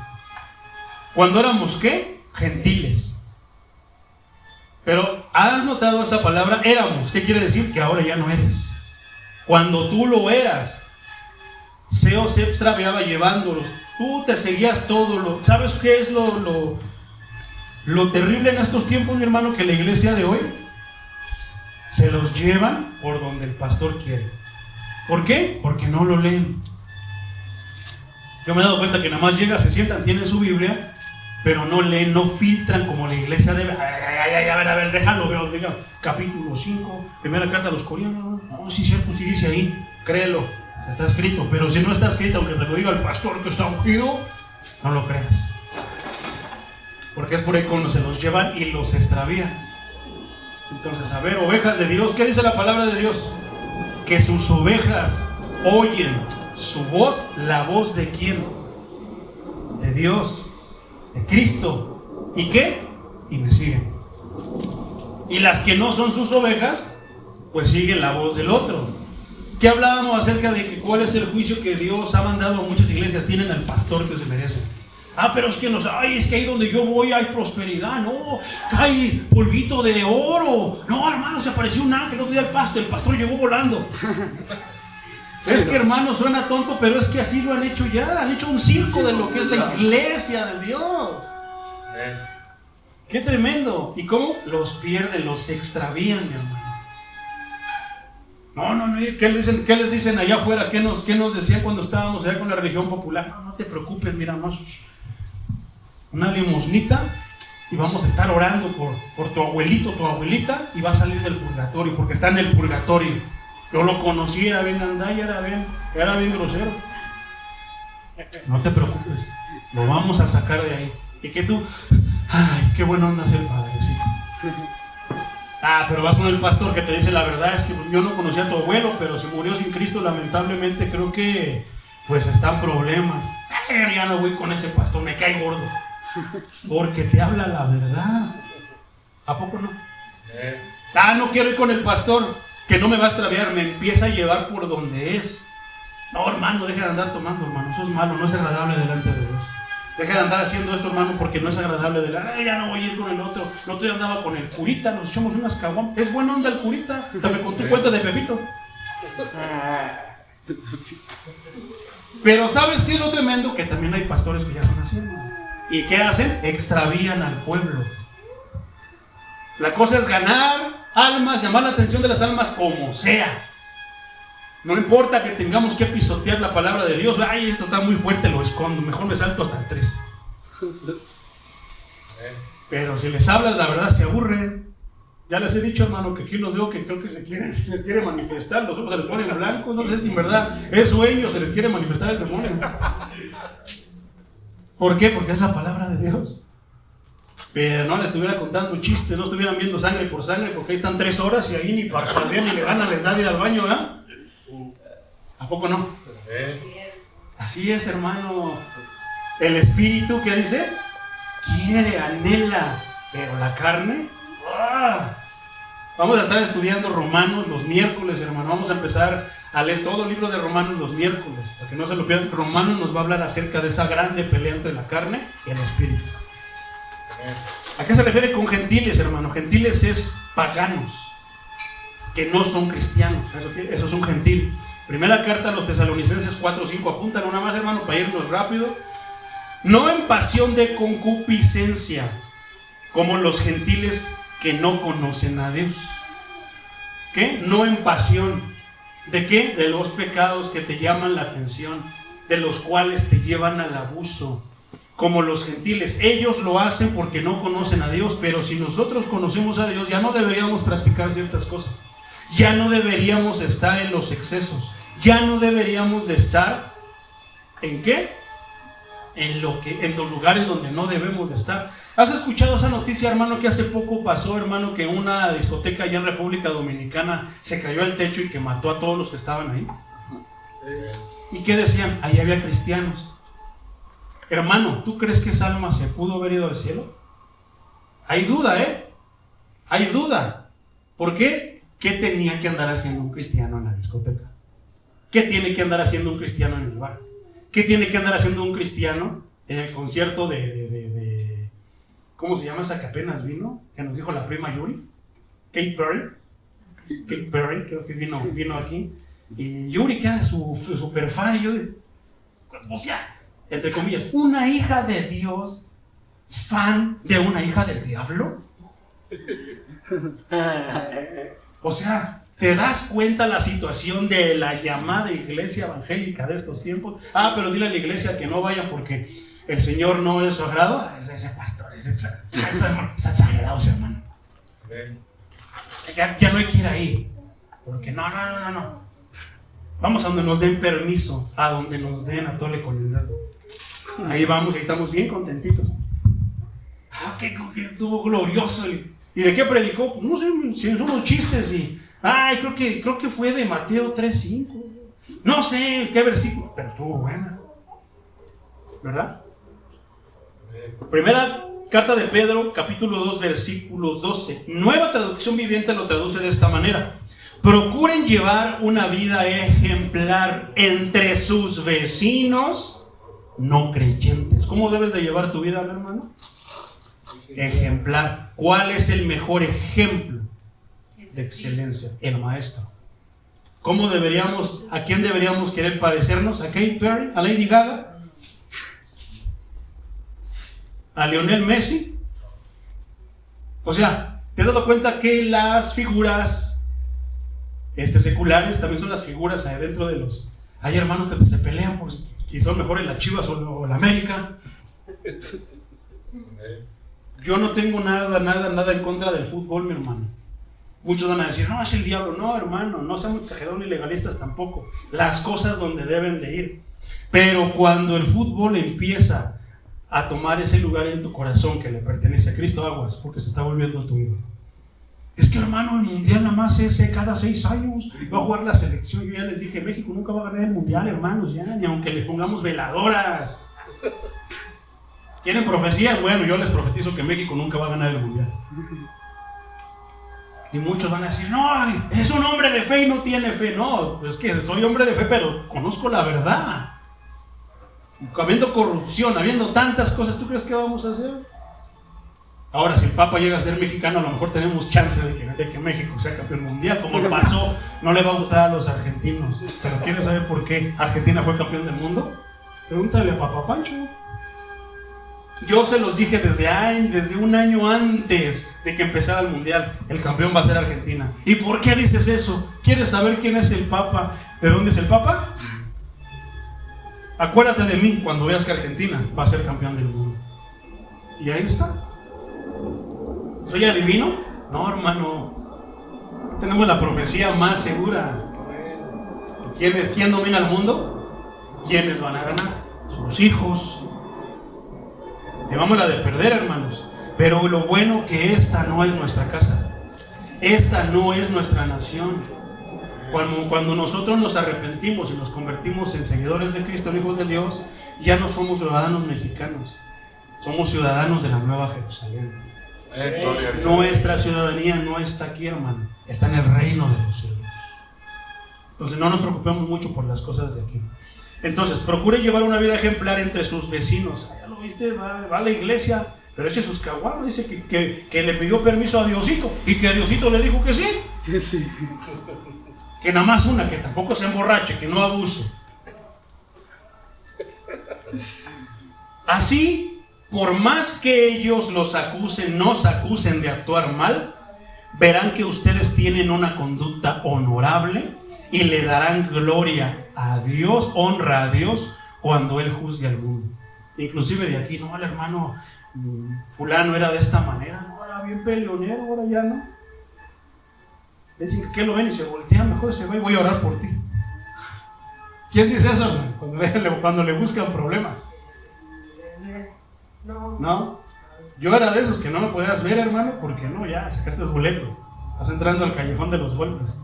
Cuando éramos, ¿qué? Gentiles. Pero ¿has notado esa palabra? Éramos. ¿Qué quiere decir? Que ahora ya no eres. Cuando tú lo eras, se os extraviaba llevándolos. Tú te seguías todo. ¿Sabes qué es lo terrible en estos tiempos, mi hermano? Que la iglesia de hoy se los llevan por donde el pastor quiere. ¿Por qué? Porque no lo leen. Yo me he dado cuenta que nada más llegan, se sientan, tienen su Biblia, pero no leen, no filtran como la iglesia debe. A ver, déjalo, veo, diga, capítulo 5, primera carta a los Corintios. No, sí es cierto, sí dice ahí, créelo, está escrito. Pero si no está escrito, aunque te lo diga el pastor que está ungido, no lo creas. Porque es por ahí cuando se los llevan y los extravían. Entonces, a ver, ovejas de Dios, ¿qué dice la palabra de Dios? Que sus ovejas oyen su voz. ¿La voz de quién? De Dios, de Cristo. ¿Y qué? Y me siguen. Y las que no son sus ovejas, pues siguen la voz del otro. ¿Qué hablábamos acerca de que cuál es el juicio que Dios ha mandado a muchas iglesias? Tienen al pastor que se merece. Pero es que es que ahí donde yo voy hay prosperidad, no, hay polvito de oro. No, hermano, se apareció un ángel otro día el pastor llegó volando. Es que, hermano, suena tonto, pero es que así lo han hecho ya. Han hecho un circo de lo que es la iglesia de Dios. Qué tremendo. ¿Y cómo? Los pierden, los extravían, mi hermano. No, ¿qué les dicen allá afuera? ¿Qué nos decían cuando estábamos allá con la religión popular? No te preocupes, mira más una limosnita y vamos a estar orando por tu abuelito, tu abuelita, y va a salir del purgatorio, porque está en el purgatorio. Yo lo conocí, era bien gandalla, era bien grosero. No te preocupes, lo vamos a sacar de ahí. Y que tú, ay, qué bueno anda el padrecito. Pero vas con el pastor que te dice la verdad, es que yo no conocí a tu abuelo, pero se murió sin Cristo, lamentablemente creo que pues están problemas. Ya no voy con ese pastor, me cae gordo. Porque te habla la verdad. ¿A poco no? No quiero ir con el pastor, que no me va a extraviar, me empieza a llevar por donde es. No, hermano, deja de andar tomando, hermano, eso es malo, no es agradable delante de Dios. Deja de andar haciendo esto, hermano, porque no es agradable delante. Ya no voy a ir con el otro. El otro día andaba con el curita, nos echamos unas caguamas. Es buena onda el curita. Te me contó cuenta de Pepito. Pero ¿sabes qué es lo tremendo? Que también hay pastores que ya son así, hermano. ¿Y qué hacen? Extravían al pueblo. La cosa es ganar almas, llamar la atención de las almas como sea. No importa que tengamos que pisotear la palabra de Dios. Esto está muy fuerte, lo escondo. Mejor me salto hasta el 3. Pero si les hablas la verdad se aburren. Ya les he dicho, hermano, que aquí los veo que creo que les quiere manifestar. Los ojos se les ponen blancos. No sé si en verdad es sueño, se les quiere manifestar el demonio. ¿Por qué? Porque es la palabra de Dios. Pero no les estuviera contando chistes, no estuvieran viendo sangre por sangre, porque ahí están 3 horas y ahí ni parpadean ni le ganan, les da de ir al baño, ¿verdad? ¿A poco no? Así es, hermano. El espíritu, ¿qué dice? Quiere, anhela, pero la carne... ¡ah! Vamos a estar estudiando Romanos los miércoles, hermano. Vamos a empezar a leer todo el libro de Romanos los miércoles, para que no se lo pierdan. Romanos nos va a hablar acerca de esa grande pelea entre la carne y el espíritu. ¿A qué se refiere con gentiles, hermano? Gentiles es paganos, que no son cristianos. Eso es un gentil. Primera carta a los Tesalonicenses 4:5. Apúntalo nada más, hermano, para irnos rápido. No en pasión de concupiscencia, como los gentiles que no conocen a Dios. ¿Qué? No en pasión. ¿De qué? De los pecados que te llaman la atención, de los cuales te llevan al abuso. Como los gentiles, ellos lo hacen porque no conocen a Dios, pero si nosotros conocemos a Dios, ya no deberíamos practicar ciertas cosas. Ya no deberíamos estar en los excesos. Ya no deberíamos de estar ¿en qué? En los lugares donde no debemos de estar. ¿Has escuchado esa noticia, hermano, que hace poco pasó, hermano, que una discoteca allá en República Dominicana se cayó al techo y que mató a todos los que estaban ahí? ¿Y qué decían? Ahí había cristianos. Hermano, ¿tú crees que esa alma se pudo haber ido al cielo? Hay duda, hay duda. ¿Por qué? ¿Qué tenía que andar haciendo un cristiano en la discoteca? ¿Qué tiene que andar haciendo un cristiano en el bar? ¿Qué tiene que andar haciendo un cristiano en el concierto de ¿cómo se llama esa que apenas vino? Que nos dijo la prima Yuri. Kate Perry, creo que vino aquí. Y Yuri, que era su super fan, y yo, o sea, entre comillas, una hija de Dios, fan de una hija del diablo. O sea, ¿te das cuenta la situación de la llamada iglesia evangélica de estos tiempos? Ah, pero dile a la iglesia que no vayan porque el Señor no es su agrado. Ese pastor, es exagerado, ese hermano. Ya no hay que ir ahí. Porque no. Vamos a donde nos den permiso, a donde nos den a tole con el dedo. Ahí vamos, ahí estamos bien contentitos. Ah, que estuvo glorioso. ¿Y de qué predicó? Pues no sé, si son unos chistes y... Ay, creo que fue de Mateo 3:5. No sé qué versículo, pero estuvo buena. ¿Verdad? Primera carta de Pedro, capítulo 2, versículo 12. Nueva traducción viviente lo traduce de esta manera. Procuren llevar una vida ejemplar entre sus vecinos no creyentes. ¿Cómo debes de llevar tu vida, hermano? Ejemplar. ¿Cuál es el mejor ejemplo de excelencia? El maestro. ¿A quién deberíamos querer parecernos? ¿A Kate Perry? ¿A Lady Gaga? ¿A Lionel Messi? O sea, ¿te has dado cuenta que las figuras seculares también son las figuras dentro de los... Hay hermanos que se pelean por si son mejores las Chivas o la América. Yo no tengo nada en contra del fútbol, mi hermano. Muchos van a decir, no, es el diablo. No, hermano, no seamos exagerados ni legalistas tampoco. Las cosas donde deben de ir. Pero cuando el fútbol empieza a tomar ese lugar en tu corazón que le pertenece a Cristo, aguas, porque se está volviendo tu ídolo. Es que, hermano, el mundial nada más es cada 6 años. Va a jugar la selección. Yo ya les dije, México nunca va a ganar el mundial, hermanos, ya, ni aunque le pongamos veladoras. ¿Quieren profecías? Bueno, yo les profetizo que México nunca va a ganar el mundial. Y muchos van a decir, no, es un hombre de fe y no tiene fe. No, es que soy hombre de fe, pero conozco la verdad. Habiendo corrupción, habiendo tantas cosas, ¿tú crees que vamos a hacer? Ahora, si el Papa llega a ser mexicano, a lo mejor tenemos chance de que México sea campeón mundial. Como pasó, no le va a gustar a los argentinos. ¿Pero quieres saber por qué Argentina fue campeón del mundo? Pregúntale a Papá Pancho. Yo se los dije desde un año antes de que empezara el mundial. El campeón va a ser Argentina. ¿Y por qué dices eso? ¿Quieres saber quién es el Papa? ¿De dónde es el Papa? Acuérdate de mí cuando veas que Argentina va a ser campeón del mundo. Y ahí está. ¿Soy adivino? No, hermano. Tenemos la profecía más segura. ¿Quién domina el mundo? ¿Quiénes van a ganar? Sus hijos. Llevámosla de perder, hermanos. Pero lo bueno que esta no es nuestra casa. Esta no es nuestra nación. Cuando nosotros nos arrepentimos y nos convertimos en seguidores de Cristo, hijos de Dios, ya no somos ciudadanos mexicanos, somos ciudadanos de la Nueva Jerusalén. Nuestra ciudadanía no está aquí, hermano, está en el reino de los cielos. Entonces no nos preocupemos mucho por las cosas de aquí. Entonces procure llevar una vida ejemplar entre sus vecinos. Ya lo viste, va a la iglesia, pero eche sus caguamas. Dice que le pidió permiso a Diosito y que a Diosito le dijo que sí. Que nada más una, que tampoco se emborrache, que no abuse. Así, por más que ellos nos acusen de actuar mal, verán que ustedes tienen una conducta honorable y le darán gloria a Dios, honra a Dios cuando Él juzgue al mundo. Inclusive de aquí, no, el hermano fulano era de esta manera, no, era bien peleonero, ahora ya no. Dicen que lo ven y se voltean, mejor se va y voy a orar por ti. ¿Quién dice eso, hermano? Cuando le buscan problemas. No, yo era de esos que no me podías ver, hermano, porque no, ya sacaste el boleto, estás entrando al callejón de los golpes.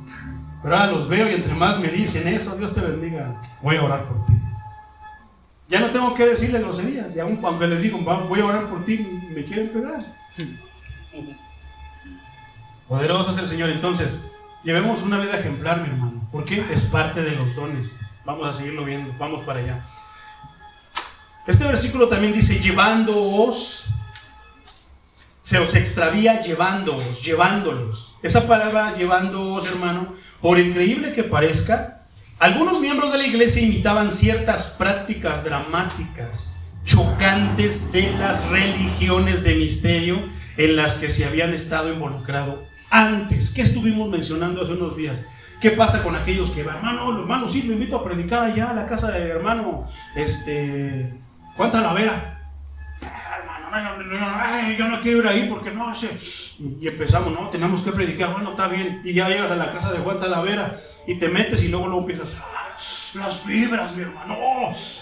Pero ahora los veo y entre más me dicen eso, Dios te bendiga, voy a orar por ti. Ya no tengo que decirle groserías, y aún cuando les digo voy a orar por ti, me quieren pegar. Poderoso es el Señor. Entonces, llevemos una vida ejemplar, mi hermano, porque es parte de los dones. Vamos a seguirlo viendo, vamos para allá. Este versículo también dice, llevándoos, se os extravía llevándolos. Esa palabra llevándoos, hermano, por increíble que parezca, algunos miembros de la iglesia imitaban ciertas prácticas dramáticas, chocantes de las religiones de misterio en las que se habían estado involucrados antes. ¿Qué estuvimos mencionando hace unos días? ¿Qué pasa con aquellos que van, hermano, sí, lo invito a predicar allá a la casa del hermano, Juan Talavera? Hermano, yo no quiero ir ahí porque no sé. Y empezamos, no, tenemos que predicar, bueno, está bien. Y ya llegas a la casa de Juan Talavera y te metes y luego empiezas, las vibras, mi hermano,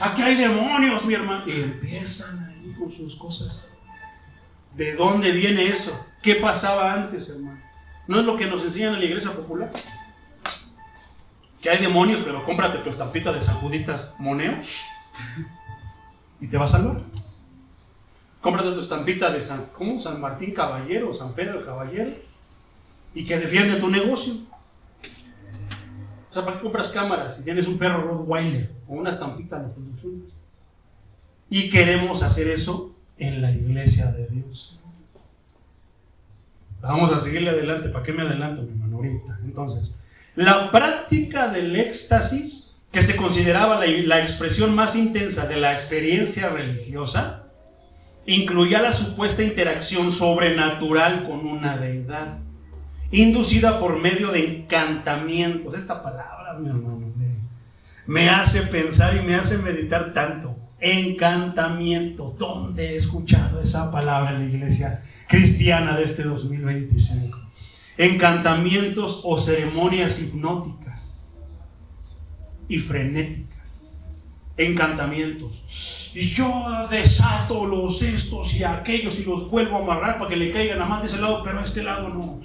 aquí hay demonios, mi hermano. Y empiezan ahí con sus cosas. ¿De dónde viene eso? ¿Qué pasaba antes, hermano? ¿No es lo que nos enseñan en la iglesia popular? Que hay demonios, pero cómprate tu estampita de San Juditas Moneo y te va a salvar. Cómprate tu estampita de San Martín Caballero o San Pedro el Caballero y que defiende tu negocio. O sea, ¿para qué compras cámaras si tienes un perro Rottweiler o una estampita en los soluciones? Y queremos hacer eso en la iglesia de Dios. Vamos a seguirle adelante. ¿Para qué me adelanto, mi hermano? Ahorita. Entonces, la práctica del éxtasis, que se consideraba la expresión más intensa de la experiencia religiosa, incluía la supuesta interacción sobrenatural con una deidad, inducida por medio de encantamientos. Esta palabra, mi hermano, me hace pensar y me hace meditar tanto. Encantamientos. ¿Dónde he escuchado esa palabra en la iglesia cristiana de este 2025? Encantamientos o ceremonias hipnóticas y frenéticas. Encantamientos. Y yo desato los estos y aquellos y los vuelvo a amarrar para que le caigan a más de ese lado, pero a este lado no.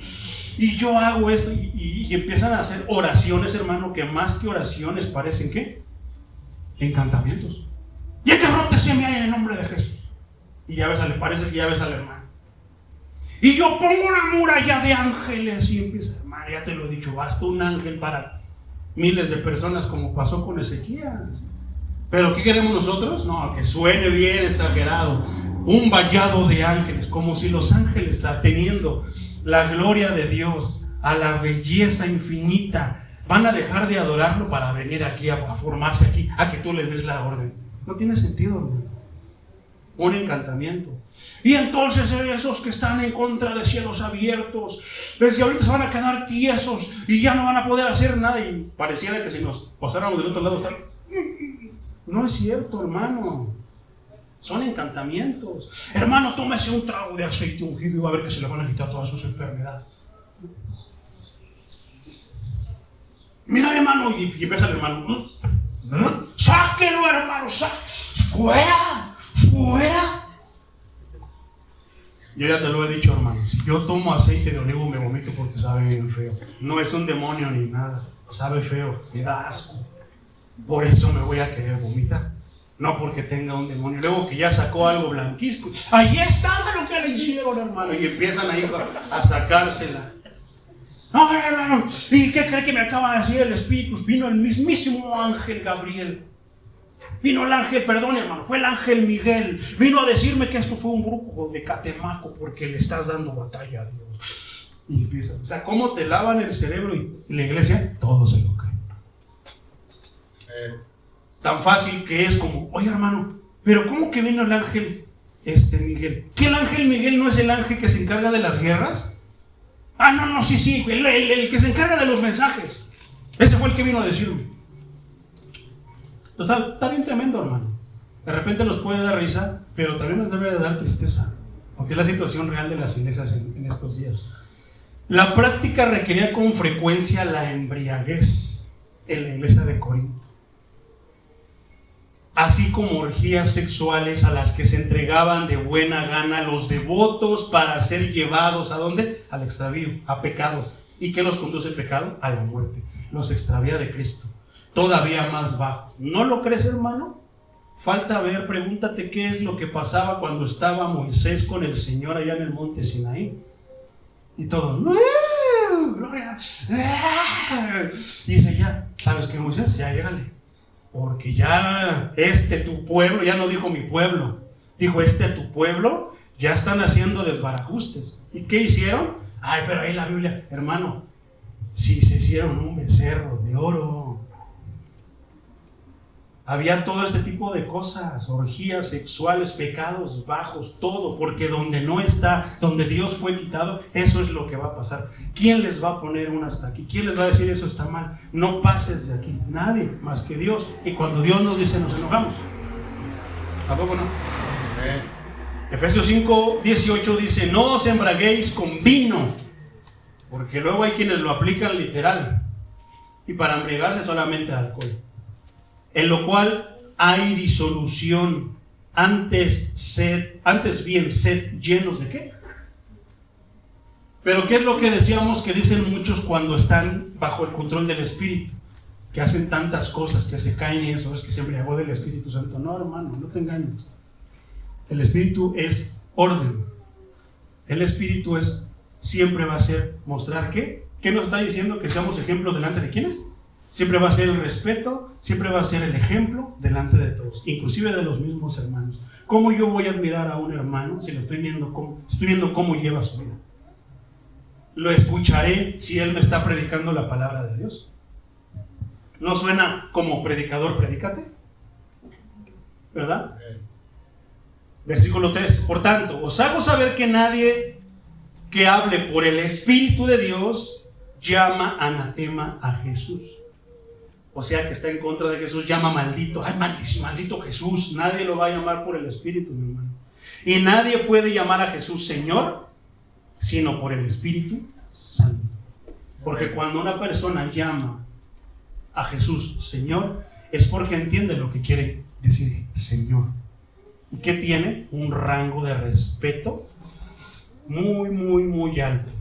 Y yo hago esto y empiezan a hacer oraciones, hermano, que más que oraciones parecen ¿qué? Encantamientos. Y el cabrón te se me hay en el nombre de Jesús. Y ya ves, parece que ya ves al hermano. Y yo pongo una muralla de ángeles y empieza, hermano, ya te lo he dicho, basta un ángel para miles de personas como pasó con Ezequías. Pero ¿qué queremos nosotros? No, que suene bien exagerado. Un vallado de ángeles, como si los ángeles, teniendo la gloria de Dios, a la belleza infinita, van a dejar de adorarlo para venir aquí a formarse aquí, a que tú les des la orden. No tiene sentido, hermano. Un encantamiento. Y entonces esos que están en contra de cielos abiertos, desde ahorita se van a quedar tiesos y ya no van a poder hacer nada. Y pareciera que si nos pasáramos del otro lado están... No es cierto, hermano. Son encantamientos. Hermano, tómese un trago de aceite ungido y va a ver que se le van a quitar todas sus enfermedades. Mira, hermano, y empieza el hermano. ¡Sáquelo, hermano! ¡Fuera! ¡Fuera! Yo ya te lo he dicho, hermano. Si yo tomo aceite de olivo me vomito porque sabe bien feo. No es un demonio ni nada. sabe feo, me da asco. Por eso me voy a querer vomitar. No porque tenga un demonio. Luego que ya sacó algo blanquisco, ahí estaba lo que le hicieron, hermano. Y empiezan ahí a sacársela. No, hermano, ¿y qué cree que me acaba de decir el Espíritu? Vino el mismísimo ángel Gabriel. Vino el ángel, perdón, hermano, fue el ángel Miguel. Vino a decirme que esto fue un grupo de Catemaco porque le estás dando batalla a Dios. Y empieza, o sea, ¿cómo te lavan el cerebro? Y la iglesia, todo se lo cree. Tan fácil que es como, oye, hermano, pero ¿cómo que vino el ángel Miguel? ¿Que el ángel Miguel no es el ángel que se encarga de las guerras? Ah, no, sí, el que se encarga de los mensajes. Ese fue el que vino a decirme. Entonces está bien tremendo, hermano. De repente nos puede dar risa, pero también nos debe de dar tristeza, porque es la situación real de las iglesias en estos días. La práctica requería con frecuencia la embriaguez en la iglesia de Corinto, así como orgías sexuales a las que se entregaban de buena gana los devotos para ser llevados ¿a dónde? Al extravío, a pecados. ¿Y qué los conduce el pecado? A la muerte. Los extravía de Cristo, todavía más bajos. ¿No lo crees, hermano? Falta ver, pregúntate qué es lo que pasaba cuando estaba Moisés con el Señor allá en el monte Sinaí. Y todos, gloria. Y dice, ya, ¿sabes qué, Moisés? Ya llégale. Porque ya tu pueblo, ya no dijo mi pueblo, dijo tu pueblo, ya están haciendo desbarajustes. ¿Y qué hicieron? Ay, pero ahí la Biblia, hermano, si se hicieron un becerro de oro. Había todo este tipo de cosas, orgías sexuales, pecados bajos, todo, porque donde no está, donde Dios fue quitado, eso es lo que va a pasar. ¿Quién les va a poner un hasta aquí? ¿Quién les va a decir eso está mal? No pases de aquí, nadie más que Dios. Y cuando Dios nos dice, nos enojamos. ¿A poco no? Efesios 5:18 dice, no os embraguéis con vino, porque luego hay quienes lo aplican literal, y para embriagarse solamente alcohol, en lo cual hay disolución. Antes bien sed llenos de ¿qué? Pero ¿qué es lo que decíamos que dicen muchos cuando están bajo el control del Espíritu? Que hacen tantas cosas, que se caen y eso es que se embriagó del Espíritu Santo. No, hermano, no te engañes. El Espíritu es orden. El Espíritu siempre va a ser mostrar ¿qué? ¿Qué nos está diciendo? Que seamos ejemplos delante de ¿quiénes? Siempre va a ser el respeto, siempre va a ser el ejemplo delante de todos, inclusive de los mismos hermanos. ¿Cómo yo voy a admirar a un hermano si estoy viendo cómo lleva su vida? Lo escucharé si él me está predicando la palabra de Dios. ¿No suena como predicador, predícate? ¿Verdad? Versículo 3. Por tanto, os hago saber que nadie que hable por el Espíritu de Dios llama anatema a Jesús. O sea, que está en contra de Jesús, llama maldito. Ay, maldito Jesús. Nadie lo va a llamar por el Espíritu, mi hermano. Y nadie puede llamar a Jesús Señor, sino por el Espíritu Santo. Porque cuando una persona llama a Jesús Señor, es porque entiende lo que quiere decir Señor. ¿Y qué tiene? Un rango de respeto muy, muy, muy alto.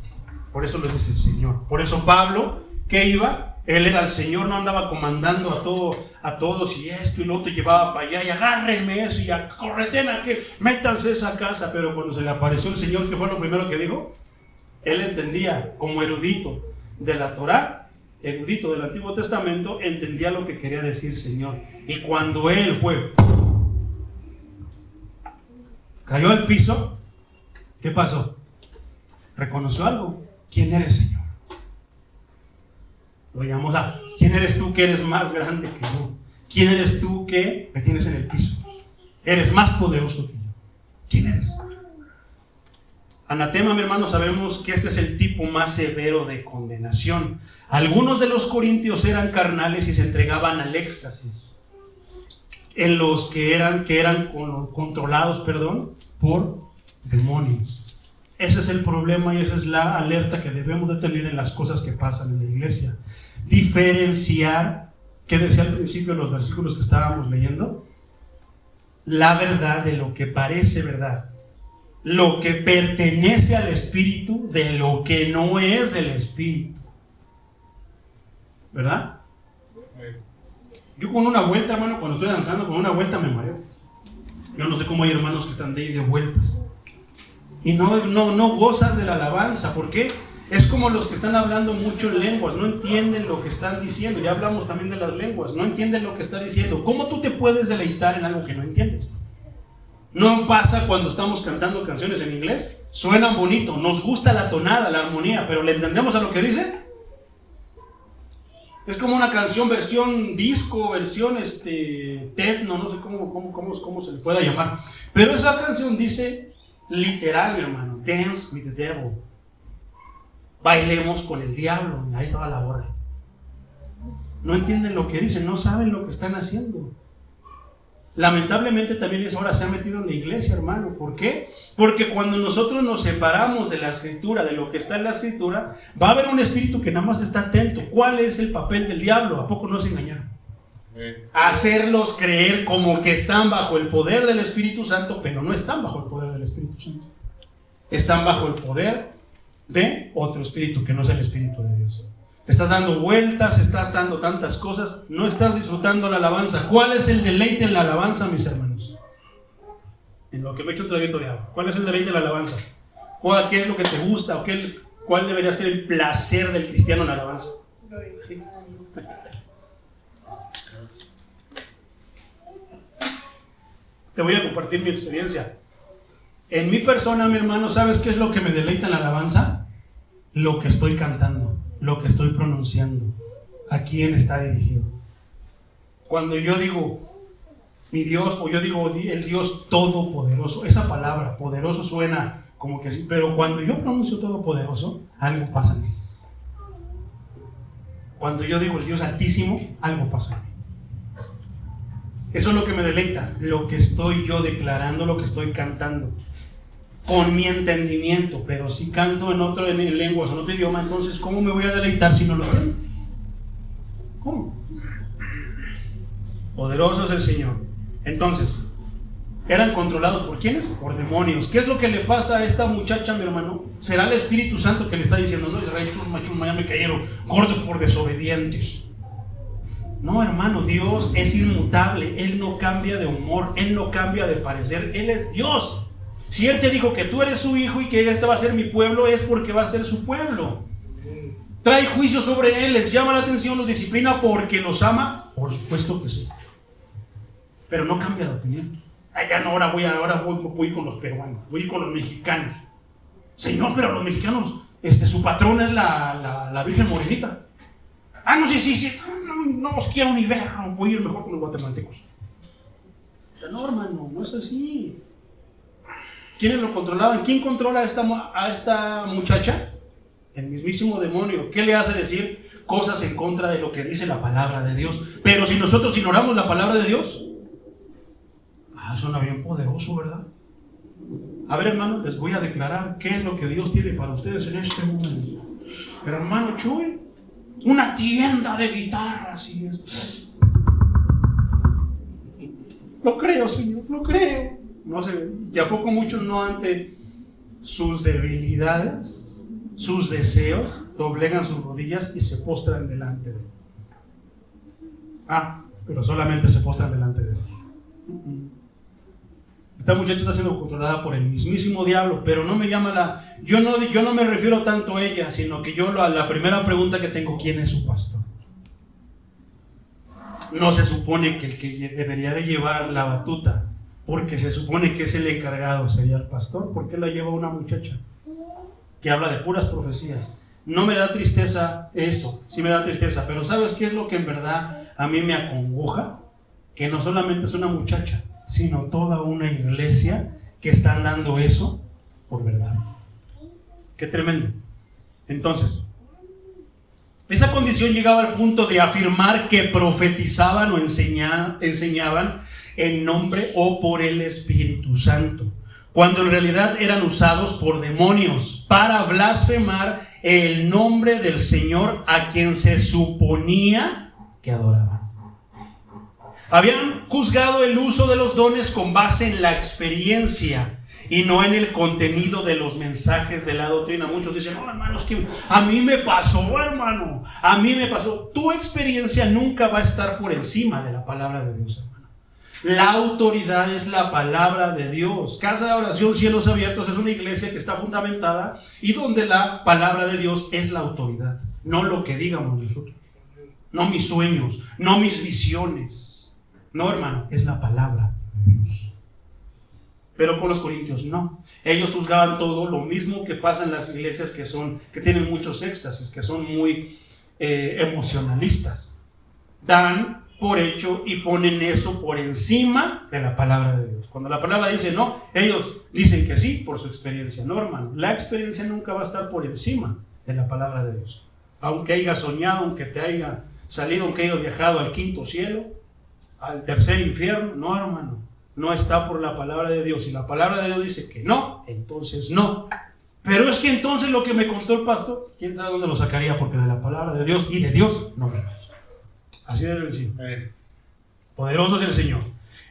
Por eso le dice Señor. Por eso Pablo, ¿qué iba? Él era el Señor, no andaba comandando a todos y esto y lo otro, llevaba para allá y agárrenme eso y correten a que métanse a esa casa. Pero cuando se le apareció el Señor, ¿qué fue lo primero que dijo? Él entendía, como erudito de la Torá, erudito del Antiguo Testamento, entendía lo que quería decir Señor. Y cuando él cayó al piso, ¿qué pasó? Reconoció algo. ¿Quién eres, Señor? Lo llamamos a ¿quién eres tú que eres más grande que yo? ¿Quién eres tú que me tienes en el piso? Eres más poderoso que yo. ¿Quién eres? Anatema, mi hermano, sabemos que este es el tipo más severo de condenación. Algunos de los corintios eran carnales y se entregaban al éxtasis, en los que eran controlados, por demonios. Ese es el problema y esa es la alerta que debemos de tener en las cosas que pasan en la iglesia. Diferenciar, ¿qué decía al principio en los versículos que estábamos leyendo? La verdad de lo que parece verdad, lo que pertenece al Espíritu de lo que no es del Espíritu. ¿verdad? Yo con una vuelta, hermano, cuando estoy danzando, con una vuelta me mareo. Yo no sé cómo hay hermanos que están de vueltas y no gozan de la alabanza. ¿Por qué? Es como los que están hablando mucho en lenguas, no entienden lo que están diciendo. Ya hablamos también de las lenguas, no entienden lo que está diciendo. ¿Cómo tú te puedes deleitar en algo que no entiendes? ¿No pasa cuando estamos cantando canciones en inglés? Suenan bonito, nos gusta la tonada, la armonía, pero ¿le entendemos a lo que dice? Es como una canción versión disco, versión techno, no sé cómo se le pueda llamar. Pero esa canción dice literal, mi hermano, dance with the devil. Bailemos con el diablo. Ahí estaba la hora. No entienden lo que dicen, no saben lo que están haciendo. Lamentablemente también eso ahora se ha metido en la iglesia, hermano. ¿Por qué? Porque cuando nosotros nos separamos de la escritura, de lo que está en la escritura, va a haber un espíritu que nada más está atento. ¿Cuál es el papel del diablo? ¿A poco no se engañaron? Hacerlos creer como que están bajo el poder del Espíritu Santo, pero no están bajo el poder del Espíritu Santo. Están bajo el poder de otro espíritu que no es el Espíritu de Dios. Estás dando vueltas, estás dando tantas cosas, no estás disfrutando la alabanza. ¿Cuál es el deleite en la alabanza, mis hermanos? En lo que me echo un traguito de agua. ¿Cuál es el deleite en la alabanza? ¿Qué es lo que te gusta? ¿Cuál debería ser el placer del cristiano en la alabanza? ¿Sí? Te voy a compartir mi experiencia. En mi persona, mi hermano, ¿sabes qué es lo que me deleita en la alabanza? Lo que estoy cantando, lo que estoy pronunciando, a quién está dirigido. Cuando yo digo mi Dios, o yo digo el Dios todopoderoso, esa palabra poderoso suena como que sí, pero cuando yo pronuncio todopoderoso, algo pasa en mí. Cuando yo digo el Dios altísimo, algo pasa en mí. Eso es lo que me deleita, lo que estoy yo declarando, lo que estoy cantando, con mi entendimiento. Pero si canto en lenguas, en otro idioma, entonces ¿cómo me voy a deleitar si no lo tengo? ¿Cómo? Poderoso es el Señor. Entonces, ¿eran controlados por quiénes? Por demonios. ¿Qué es lo que le pasa a esta muchacha, mi hermano? ¿Será el Espíritu Santo que le está diciendo, no, Israel, chusma, ya me cayeron gordos por desobedientes? No, hermano, Dios es inmutable. Él no cambia de humor, Él no cambia de parecer. Él es Dios. Si Él te dijo que tú eres su hijo y que este va a ser mi pueblo, es porque va a ser su pueblo. Trae juicio sobre Él, les llama la atención, los disciplina porque los ama. Por supuesto que sí. Pero no cambia de opinión. Ya no, ahora voy con los peruanos, voy con los mexicanos. Señor, pero los mexicanos, su patrona es la Virgen Morenita. No, sí. No os quiero ni ver, voy a ir mejor con los guatemaltecos. No, hermano, no es así. ¿Quiénes lo controlaban? ¿Quién controla a esta muchacha? El mismísimo demonio. ¿Qué le hace decir cosas en contra de lo que dice la palabra de Dios? Pero si nosotros ignoramos la palabra de Dios, suena bien poderoso, ¿verdad? A ver, hermano, les voy a declarar qué es lo que Dios tiene para ustedes en este momento. Pero hermano Chuy, una tienda de guitarras y esto. Lo creo, Señor, lo creo. No sé, y a poco muchos no ante sus debilidades, sus deseos, doblegan sus rodillas y se postran delante de Él. Pero solamente se postran delante de Dios. Esta muchacha está siendo controlada por el mismísimo diablo, pero no me llama yo no me refiero tanto a ella, sino que la primera pregunta que tengo, ¿quién es su pastor? No se supone que el que debería de llevar la batuta, porque se supone que es el encargado, sería el pastor. ¿Por qué la lleva una muchacha que habla de puras profecías? No me da tristeza eso, sí me da tristeza, pero ¿sabes qué es lo que en verdad a mí me acongoja? Que no solamente es una muchacha, sino toda una iglesia que están dando eso por verdad. Qué tremendo. Entonces, esa condición llegaba al punto de afirmar que profetizaban o enseñaban en nombre o por el Espíritu Santo, cuando en realidad eran usados por demonios para blasfemar el nombre del Señor a quien se suponía que adoraban. Habían juzgado el uso de los dones con base en la experiencia y no en el contenido de los mensajes de la doctrina. Muchos dicen, no, hermano, es que a mí me pasó, hermano, a mí me pasó. Tu experiencia nunca va a estar por encima de la palabra de Dios, hermano. La autoridad es la palabra de Dios. Casa de Oración Cielos Abiertos es una iglesia que está fundamentada y donde la palabra de Dios es la autoridad, no lo que digamos nosotros, no mis sueños, no mis visiones. No, hermano, es la palabra de Dios. Pero con los corintios no. Ellos juzgaban todo, lo mismo que pasa en las iglesias que tienen muchos éxtasis, que son muy emocionalistas. Dan por hecho y ponen eso por encima de la palabra de Dios. Cuando la palabra dice no, ellos dicen que sí por su experiencia. No, hermano, la experiencia nunca va a estar por encima de la palabra de Dios. Aunque haya soñado, aunque te haya salido, aunque haya viajado al quinto cielo, al tercer infierno, no, hermano, no está por la palabra de Dios. Si la palabra de Dios dice que no, entonces no. Pero es que entonces lo que me contó el pastor, quién sabe dónde lo sacaría, porque de la palabra de Dios y de Dios no venimos. Así es el Señor. Poderoso es el Señor.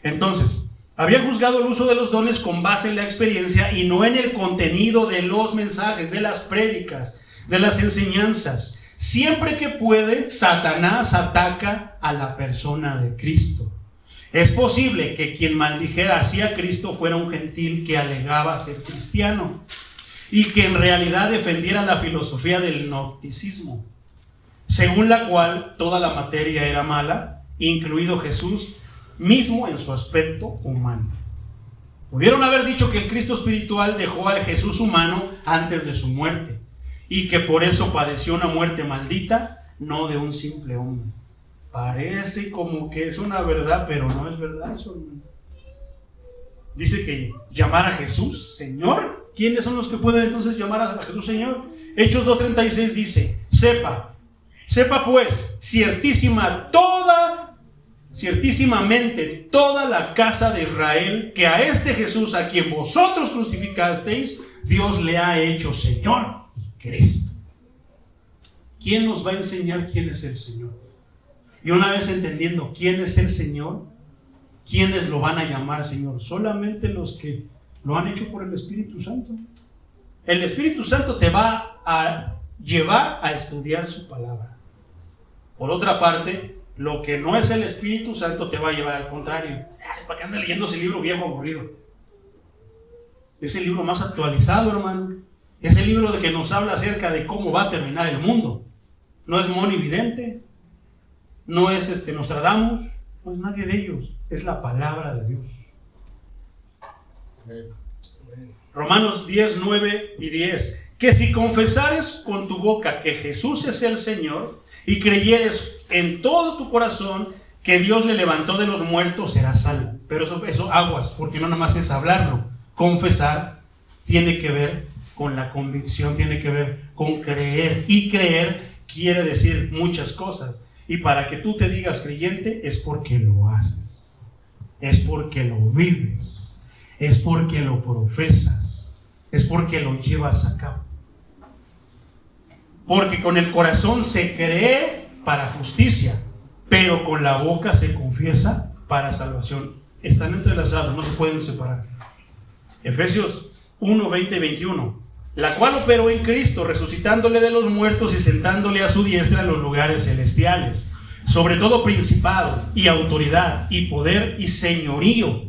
Entonces, había juzgado el uso de los dones con base en la experiencia y no en el contenido de los mensajes, de las prédicas, de las enseñanzas. Siempre que puede, Satanás ataca a la persona de Cristo. Es posible que quien maldijera así a Cristo fuera un gentil que alegaba ser cristiano y que en realidad defendiera la filosofía del gnosticismo, según la cual toda la materia era mala, incluido Jesús mismo en su aspecto humano. Pudieron haber dicho que el Cristo espiritual dejó al Jesús humano antes de su muerte y que por eso padeció una muerte maldita, no de un simple hombre. Parece como que es una verdad, pero no es verdad eso, hermano. Dice que llamar a Jesús Señor. ¿Quiénes son los que pueden entonces llamar a Jesús Señor? Hechos 2:36 dice, sepa pues, ciertísimamente toda la casa de Israel, que a este Jesús a quien vosotros crucificasteis, Dios le ha hecho Señor y Cristo. ¿Quién nos va a enseñar quién es el Señor? Y una vez entendiendo quién es el Señor, ¿quiénes lo van a llamar Señor? Solamente los que lo han hecho por el Espíritu Santo. El Espíritu Santo te va a llevar a estudiar su palabra. Por otra parte, lo que no es el Espíritu Santo te va a llevar al contrario. ¿Para qué andas leyendo ese libro viejo aburrido? Es el libro más actualizado, hermano. Es el libro de que nos habla acerca de cómo va a terminar el mundo. No es monividente, no es Nostradamus, no es nadie de ellos. Es la palabra de Dios. Romanos 10, 9 y 10. Que si confesares con tu boca que Jesús es el Señor y creyeres en todo tu corazón que Dios le levantó de los muertos, serás salvo. Pero eso aguas, porque no nada más es hablarlo. Confesar tiene que ver con la convicción, tiene que ver con creer. Y creer quiere decir muchas cosas. Y para que tú te digas creyente es porque lo haces, es porque lo vives, es porque lo profesas, es porque lo llevas a cabo. Porque con el corazón se cree para justicia, pero con la boca se confiesa para salvación. Están entrelazados, no se pueden separar. Efesios 1, 20 y 21. La cual operó en Cristo, resucitándole de los muertos y sentándole a su diestra en los lugares celestiales, sobre todo principado y autoridad y poder y señorío,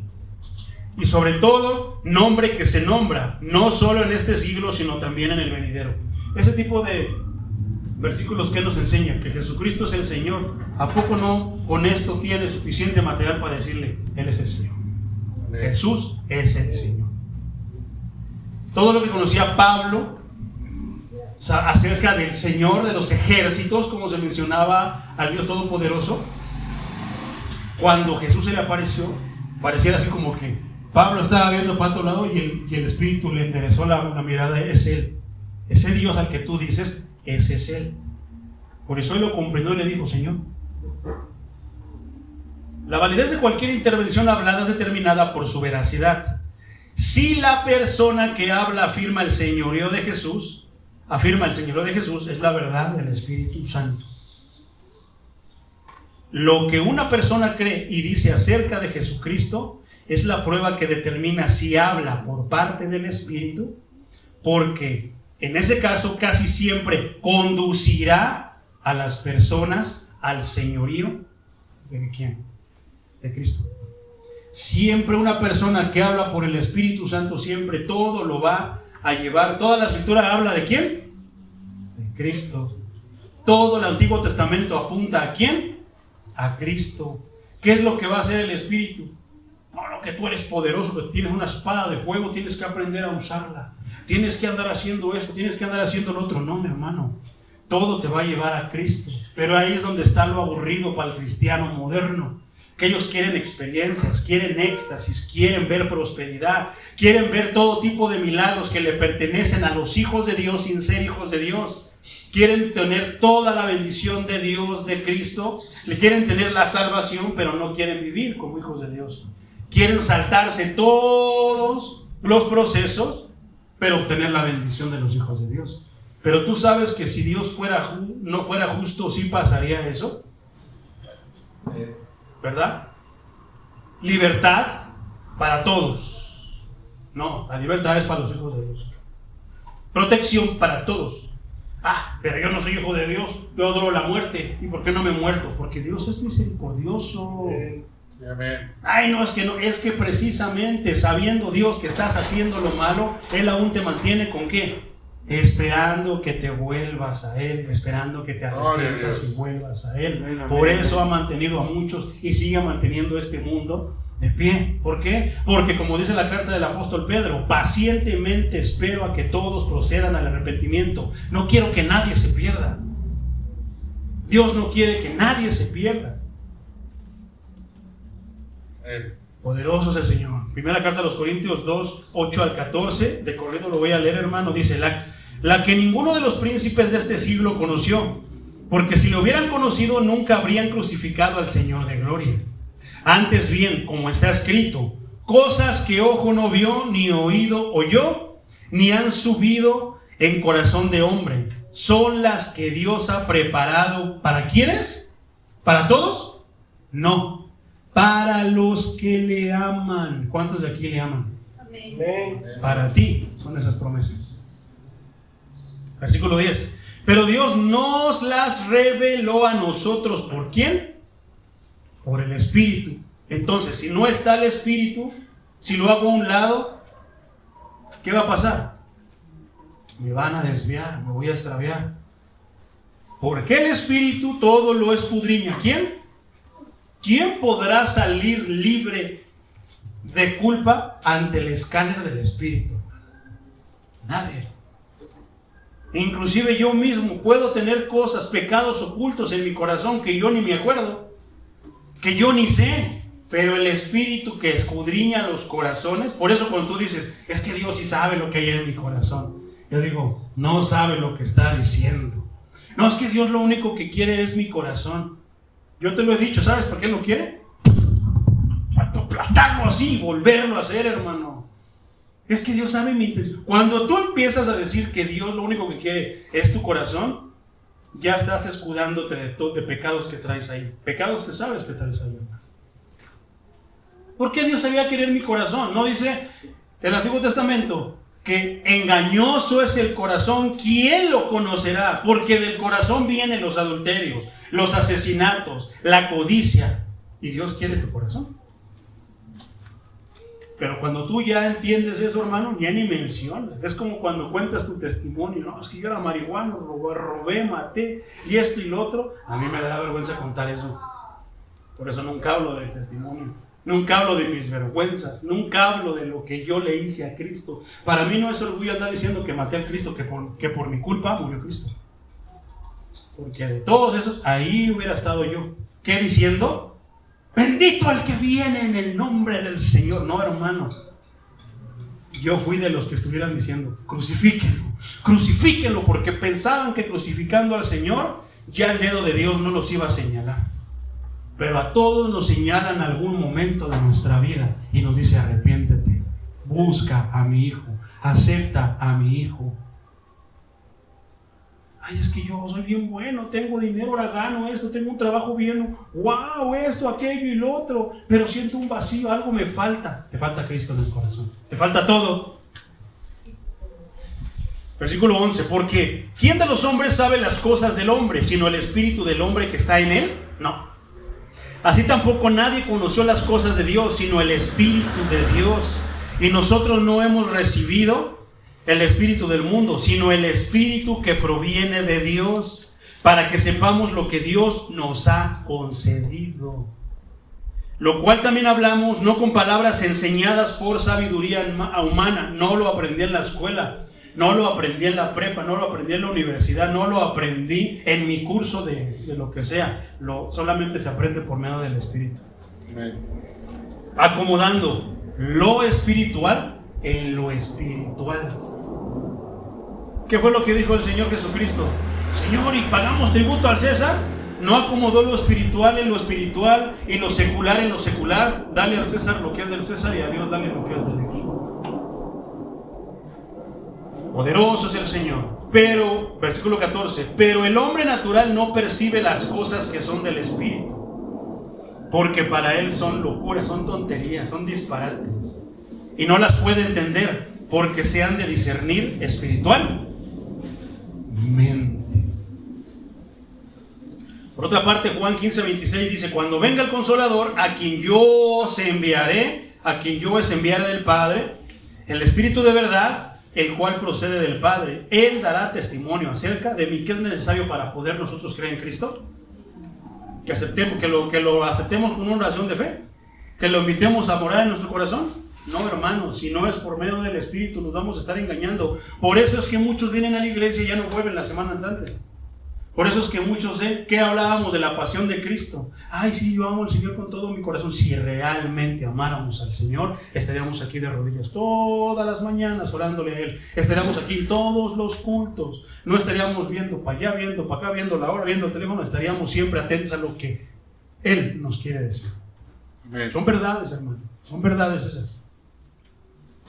y sobre todo nombre que se nombra, no solo en este siglo, sino también en el venidero. Ese tipo de versículos que nos enseñan que Jesucristo es el Señor, ¿a poco no con esto tiene suficiente material para decirle, Él es el Señor? Amén. Jesús es el Señor. Todo lo que conocía Pablo acerca del Señor de los ejércitos, como se mencionaba al Dios Todopoderoso, cuando Jesús se le apareció, pareciera así como que Pablo estaba viendo para otro lado y el Espíritu le enderezó la mirada. Es Él, ese Dios al que tú dices, ese es Él. Por eso Él lo comprendió y le dijo, Señor. La validez de cualquier intervención hablada es determinada por su veracidad. Si la persona que habla afirma el señorío de Jesús, es la verdad del Espíritu Santo. Lo que una persona cree y dice acerca de Jesucristo es la prueba que determina si habla por parte del Espíritu, porque en ese caso casi siempre conducirá a las personas al señorío ¿de quién? De Cristo. Siempre una persona que habla por el Espíritu Santo, siempre todo lo va a llevar. Toda la escritura habla ¿de quién? De Cristo. Todo el Antiguo Testamento apunta ¿a quién? A Cristo. ¿Qué es lo que va a hacer el Espíritu? No, lo que tú eres poderoso, que tienes una espada de fuego, tienes que aprender a usarla. Tienes que andar haciendo esto, tienes que andar haciendo lo otro. No, mi hermano. Todo te va a llevar a Cristo. Pero ahí es donde está lo aburrido para el cristiano moderno. Que ellos quieren experiencias, quieren éxtasis, quieren ver prosperidad, quieren ver todo tipo de milagros que le pertenecen a los hijos de Dios sin ser hijos de Dios. Quieren tener toda la bendición de Dios, de Cristo. Le quieren tener la salvación, pero no quieren vivir como hijos de Dios. Quieren saltarse todos los procesos, pero obtener la bendición de los hijos de Dios. Pero tú sabes que si Dios no fuera justo, ¿sí pasaría eso? ¿Verdad? Libertad para todos. No, la libertad es para los hijos de Dios. Protección para todos. Ah, pero yo no soy hijo de Dios, yo adoro la muerte. ¿Y por qué no me he muerto? Porque Dios es misericordioso. Ay, no, es que precisamente sabiendo Dios que estás haciendo lo malo, Él aún te mantiene ¿con qué? Esperando que te vuelvas a Él, esperando que te arrepientas y vuelvas a Él. Por eso ha mantenido a muchos y sigue manteniendo este mundo de pie. ¿Por qué? Porque como dice la carta del apóstol Pedro, pacientemente espero a que todos procedan al arrepentimiento. No quiero que nadie se pierda. Dios no quiere que nadie se pierda. Poderoso es el Señor. Primera carta a los Corintios 2, 8 al 14. De corrido lo voy a leer, hermano. Dice: la que ninguno de los príncipes de este siglo conoció, porque si lo hubieran conocido nunca habrían crucificado al Señor de gloria. Antes bien, como está escrito, cosas que ojo no vio, ni oído oyó, ni han subido en corazón de hombre, son las que Dios ha preparado. ¿Para quiénes? ¿Para todos? No, para los que le aman. ¿Cuántos de aquí le aman? Amén. Para ti son esas promesas. Versículo 10. Pero Dios nos las reveló a nosotros. ¿Por quién? Por el Espíritu. Entonces, si no está el Espíritu, si lo hago a un lado, ¿qué va a pasar? Me van a desviar, me voy a extraviar. Porque el Espíritu todo lo escudriña. ¿Quién? ¿Quién podrá salir libre de culpa ante el escáner del Espíritu? Nadie. Inclusive yo mismo puedo tener cosas, pecados ocultos en mi corazón que yo ni me acuerdo, que yo ni sé, pero el Espíritu que escudriña los corazones. Por eso cuando tú dices, es que Dios sí sabe lo que hay en mi corazón, yo digo, no sabe lo que está diciendo. No, es que Dios lo único que quiere es mi corazón. Yo te lo he dicho, ¿sabes por qué lo quiere? Aplastarlo así, volverlo a hacer, hermano. Es que Dios sabe mi intención. Cuando tú empiezas a decir que Dios lo único que quiere es tu corazón, ya estás escudándote de pecados que traes ahí. Pecados que sabes que traes ahí. ¿Por qué Dios sabía querer mi corazón? No dice el Antiguo Testamento que engañoso es el corazón, ¿quién lo conocerá? Porque del corazón vienen los adulterios, los asesinatos, la codicia. Y Dios quiere tu corazón. Pero cuando tú ya entiendes eso, hermano, ya ni mencionas. Es como cuando cuentas tu testimonio, ¿no? Es que yo era marihuano, robé, maté, y esto y lo otro. A mí me da vergüenza contar eso. Por eso nunca hablo del testimonio. Nunca hablo de mis vergüenzas. Nunca hablo de lo que yo le hice a Cristo. Para mí no es orgullo andar diciendo que maté a Cristo, que por mi culpa murió Cristo. Porque de todos esos, ahí hubiera estado yo. ¿Qué diciendo? Bendito el que viene en el nombre del Señor. No, hermano. Yo fui de los que estuvieran diciendo, crucifíquenlo, porque pensaban que crucificando al Señor, ya el dedo de Dios no los iba a señalar. Pero a todos nos señalan en algún momento de nuestra vida y nos dice, arrepiéntete, busca a mi hijo, acepta a mi hijo. Ay, es que yo soy bien bueno, tengo dinero, ahora gano esto, tengo un trabajo bien, wow, esto, aquello y lo otro, pero siento un vacío, algo me falta. Te falta Cristo en el corazón, te falta todo. Versículo 11, porque ¿quién de los hombres sabe las cosas del hombre, sino el espíritu del hombre que está en él? No. Así tampoco nadie conoció las cosas de Dios, sino el espíritu de Dios. Y nosotros no hemos recibido el espíritu del mundo, sino el espíritu que proviene de Dios, para que sepamos lo que Dios nos ha concedido. Lo cual también hablamos, no con palabras enseñadas por sabiduría humana. No lo aprendí en la escuela, no lo aprendí en la prepa, no lo aprendí en la universidad, no lo aprendí en mi curso de lo que sea. Solamente se aprende por medio del Espíritu. Amén. Acomodando lo espiritual en lo espiritual. ¿Qué fue lo que dijo el Señor Jesucristo? Señor, ¿y pagamos tributo al César? ¿No acomodó lo espiritual en lo espiritual y lo secular en lo secular? Dale al César lo que es del César y a Dios dale lo que es de Dios. Poderoso es el Señor. Pero, versículo 14, pero el hombre natural no percibe las cosas que son del Espíritu, porque para él son locuras, son tonterías, son disparates, y no las puede entender, porque se han de discernir espiritualmente. Por otra parte, Juan 15:26 dice: cuando venga el Consolador, a quien yo os enviaré del Padre, el Espíritu de verdad, el cual procede del Padre, Él dará testimonio acerca de mí. ¿Qué es necesario para poder nosotros creer en Cristo? Que aceptemos, que lo aceptemos con una oración de fe, que lo invitemos a morar en nuestro corazón. No, hermanos, si no es por medio del Espíritu, nos vamos a estar engañando. Por eso es que muchos vienen a la iglesia y ya no vuelven la semana entrante. Por eso es que muchos, ¿qué hablábamos de la pasión de Cristo? Ay, sí, yo amo al Señor con todo mi corazón. Si realmente amáramos al Señor, estaríamos aquí de rodillas todas las mañanas orándole a Él. Estaríamos aquí en todos los cultos. No estaríamos viendo para allá, viendo para acá, viendo la hora, viendo el teléfono. Estaríamos siempre atentos a lo que Él nos quiere decir. Amén. Son verdades, hermano. Son verdades esas.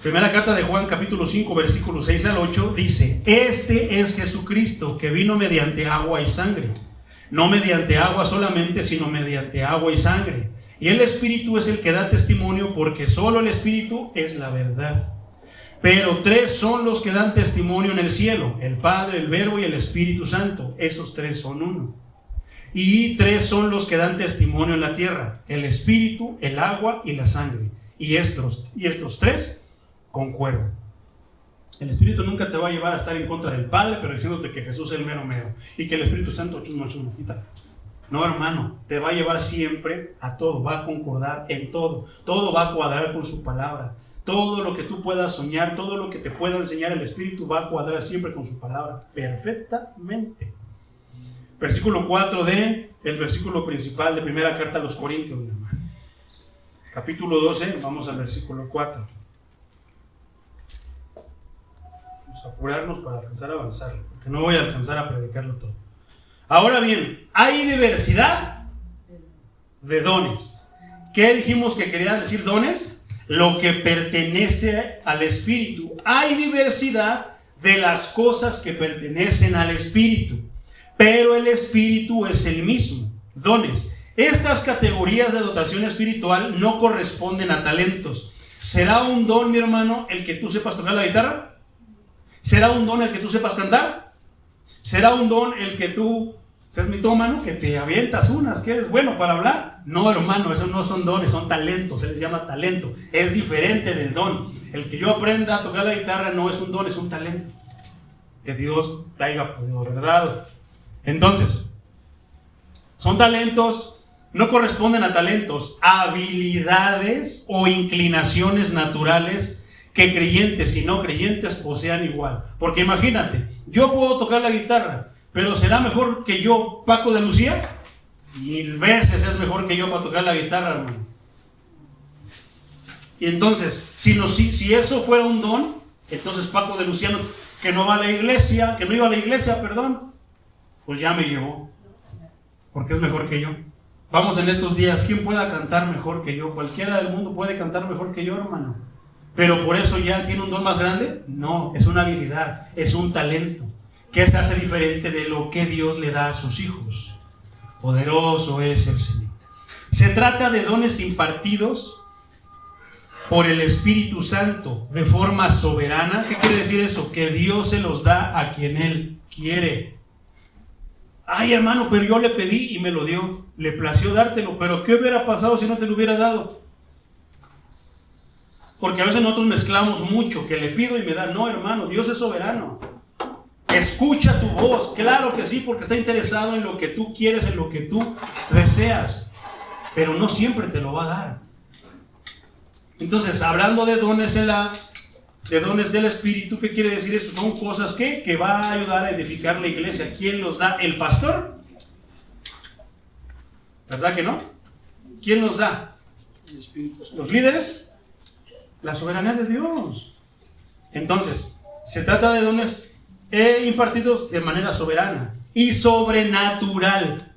Primera carta de Juan, capítulo 5, versículos 6 al 8, dice: este es Jesucristo, que vino mediante agua y sangre. No mediante agua solamente, sino mediante agua y sangre. Y el Espíritu es el que da testimonio, porque solo el Espíritu es la verdad. Pero tres son los que dan testimonio en el cielo: el Padre, el Verbo y el Espíritu Santo. Esos tres son uno. Y tres son los que dan testimonio en la tierra: el Espíritu, el agua y la sangre. Y estos tres concuerdan. El Espíritu nunca te va a llevar a estar en contra del Padre, pero diciéndote que Jesús es el mero mero y que el Espíritu Santo quita. No, hermano, te va a llevar siempre a todo, va a concordar en todo, todo va a cuadrar con su palabra. Todo lo que tú puedas soñar, todo lo que te pueda enseñar el Espíritu va a cuadrar siempre con su palabra, perfectamente. Versículo 4 de el versículo principal de primera carta a los Corintios, mi hermano. Capítulo 12, vamos al versículo 4. Vamos a apurarnos para alcanzar a avanzar, porque no voy a alcanzar a predicarlo todo. Ahora bien, hay diversidad de dones. ¿Qué dijimos que quería decir dones? Lo que pertenece al Espíritu. Hay diversidad de las cosas que pertenecen al Espíritu, pero el Espíritu es el mismo. Dones. Estas categorías de dotación espiritual no corresponden a talentos. ¿Será un don, mi hermano, el que tú sepas tocar la guitarra? ¿Será un don el que tú sepas cantar? ¿Será un don el que tú seas mitómano, que te avientas unas, que eres bueno para hablar? No, hermano, esos no son dones, son talentos, se les llama talento. Es diferente del don. El que yo aprenda a tocar la guitarra no es un don, es un talento que Dios te haya podido dar. Entonces, son talentos, no corresponden a talentos, a habilidades o inclinaciones naturales que creyentes y no creyentes posean igual. Porque imagínate, yo puedo tocar la guitarra, pero ¿será mejor que yo, Paco de Lucía? 1000 veces es mejor que yo para tocar la guitarra, hermano. Y entonces, si eso fuera un don, entonces Paco de Lucía, que no iba a la iglesia, pues ya me llevó, porque es mejor que yo. Vamos en estos días, ¿quién pueda cantar mejor que yo? Cualquiera del mundo puede cantar mejor que yo, hermano. Pero por eso ya tiene un don más grande. No, es una habilidad, es un talento. ¿Qué se hace diferente de lo que Dios le da a sus hijos? Poderoso es el Señor. Se trata de dones impartidos por el Espíritu Santo de forma soberana. ¿Qué quiere decir eso? Que Dios se los da a quien Él quiere. Ay, hermano, pero yo le pedí y me lo dio. Le plació dártelo, pero ¿qué hubiera pasado si no te lo hubiera dado? Porque a veces nosotros mezclamos mucho, que le pido y me da. No, hermano, Dios es soberano. Escucha tu voz, claro que sí, porque está interesado en lo que tú quieres, en lo que tú deseas, pero no siempre te lo va a dar. Entonces, hablando de dones de dones del Espíritu, ¿qué quiere decir eso? Son cosas que va a ayudar a edificar la iglesia. ¿Quién los da? ¿El pastor? ¿Verdad que no? ¿Quién los da? El Espíritu Santo. ¿Los líderes? La soberanía de Dios. Entonces, se trata de dones impartidos de manera soberana y sobrenatural.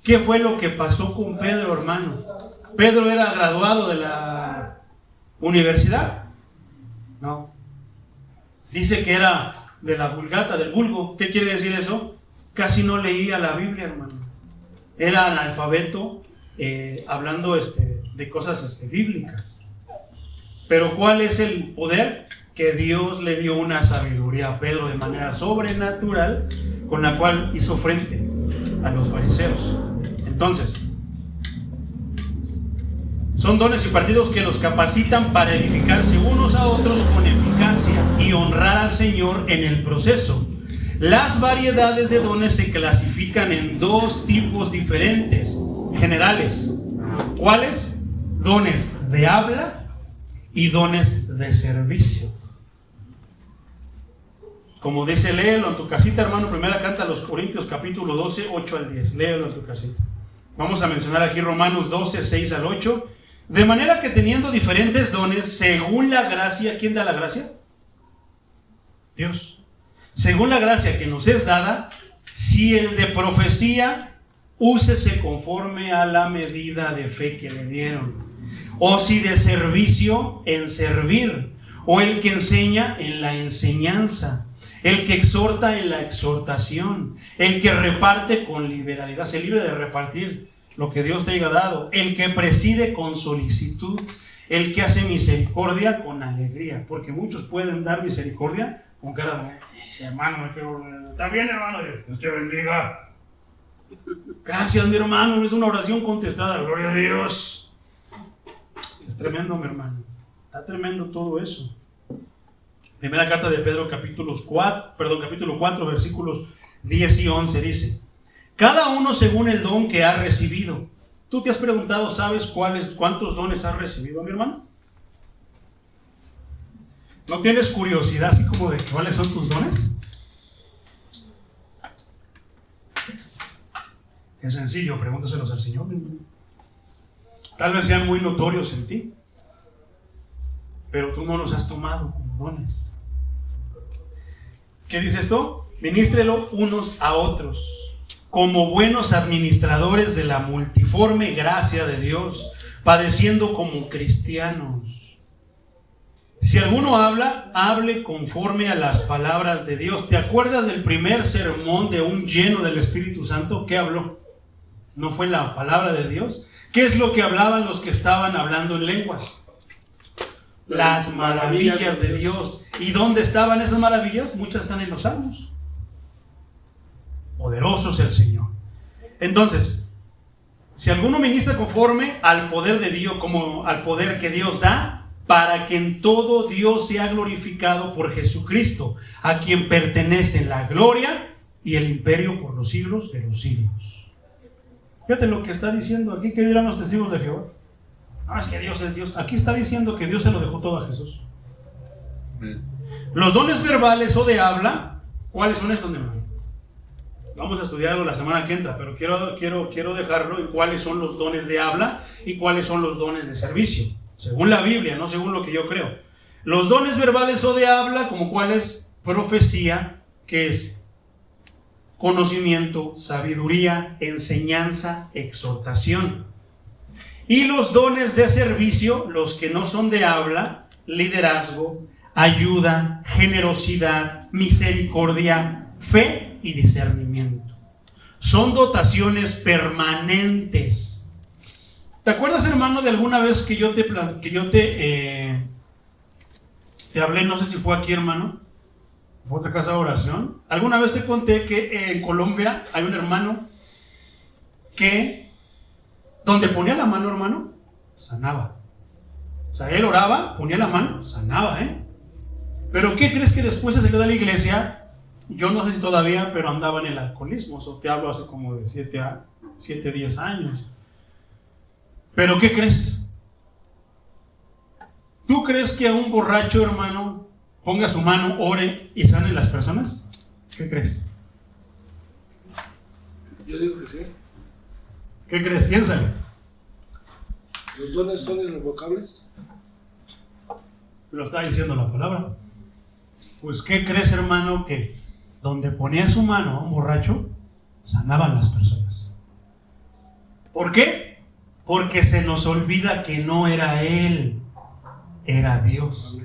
¿Qué fue lo que pasó con Pedro, hermano? ¿Pedro era graduado de la universidad? No. Dice que era de la Vulgata, del vulgo. ¿Qué quiere decir eso? Casi no leía la Biblia, hermano. Era analfabeto, hablando de cosas bíblicas. Pero ¿cuál es el poder? Que Dios le dio una sabiduría a Pedro de manera sobrenatural, con la cual hizo frente a los fariseos. Entonces, son dones impartidos que los capacitan para edificarse unos a otros con eficacia y honrar al Señor en el proceso. Las variedades de dones se clasifican en dos tipos diferentes, generales. ¿Cuáles? Dones de habla y dones de servicio. Como dice, léelo en tu casita, hermano. Primera carta a los Corintios, capítulo 12, 8 al 10. Léelo en tu casita. Vamos a mencionar aquí Romanos 12, 6 al 8. De manera que teniendo diferentes dones, según la gracia, ¿quién da la gracia? Dios. Según la gracia que nos es dada, si el de profecía, úsese conforme a la medida de fe que le dieron. O si de servicio, en servir. O el que enseña, en la enseñanza. El que exhorta, en la exhortación. El que reparte con liberalidad. Se libre de repartir lo que Dios te haya dado. El que preside con solicitud. El que hace misericordia con alegría. Porque muchos pueden dar misericordia con cara de, dice, hermano, me quiero... Está bien, hermano, Dios te bendiga. Gracias, mi hermano, es una oración contestada, gloria a Dios. Es tremendo, mi hermano. Está tremendo todo eso. Primera carta de Pedro, capítulo 4, versículos 10 y 11, dice: cada uno según el don que ha recibido. ¿Tú te has preguntado, sabes cuántos dones has recibido, mi hermano? ¿No tienes curiosidad así como de cuáles son tus dones? Es sencillo, pregúntaselos al Señor, mi hermano. Tal vez sean muy notorios en ti, pero tú no los has tomado como dones. ¿Qué dice esto? Ministrelo unos a otros, como buenos administradores de la multiforme gracia de Dios, padeciendo como cristianos. Si alguno habla, hable conforme a las palabras de Dios. ¿Te acuerdas del primer sermón de un lleno del Espíritu Santo? ¿Qué habló? ¿No fue la palabra de Dios? ¿Qué es lo que hablaban los que estaban hablando en lenguas? Las maravillas de Dios. ¿Y dónde estaban esas maravillas? Muchas están en los Salmos. Poderoso es el Señor. Entonces, si alguno ministra conforme al poder de Dios, como al poder que Dios da, para que en todo Dios sea glorificado por Jesucristo, a quien pertenece la gloria y el imperio por los siglos de los siglos. Fíjate lo que está diciendo aquí. ¿Qué dirán los testigos de Jehová? Es que Dios es Dios. Aquí está diciendo que Dios se lo dejó todo a Jesús. Los dones verbales o de habla, ¿cuáles son estos, mi hermano? Vamos a estudiarlo la semana que entra, pero quiero dejarlo en cuáles son los dones de habla y cuáles son los dones de servicio, según la Biblia, no según lo que yo creo. Los dones verbales o de habla, como cuáles: profecía, que es conocimiento, sabiduría, enseñanza, exhortación. Y los dones de servicio, los que no son de habla: liderazgo, ayuda, generosidad, misericordia, fe y discernimiento. Son dotaciones permanentes. ¿Te acuerdas, hermano, de alguna vez que yo te hablé? No sé si fue aquí, hermano, fue otra casa de oración. Alguna vez te conté que en Colombia hay un hermano que donde ponía la mano, hermano, sanaba. O sea, él oraba, ponía la mano, sanaba, Pero ¿qué crees que después se salió de la iglesia? Yo no sé si todavía, pero andaba en el alcoholismo. Eso te hablo hace como de 7, 10 años. ¿Pero qué crees? ¿Tú crees que a un borracho, hermano, ponga su mano, ore y sane las personas? ¿Qué crees? Yo digo que sí. ¿Qué crees? Piénsale. ¿Los dones son irrevocables? Lo está diciendo la palabra. Pues ¿qué crees, hermano? Que donde ponía su mano a un borracho, sanaban las personas. ¿Por qué? Porque se nos olvida que no era él, era Dios.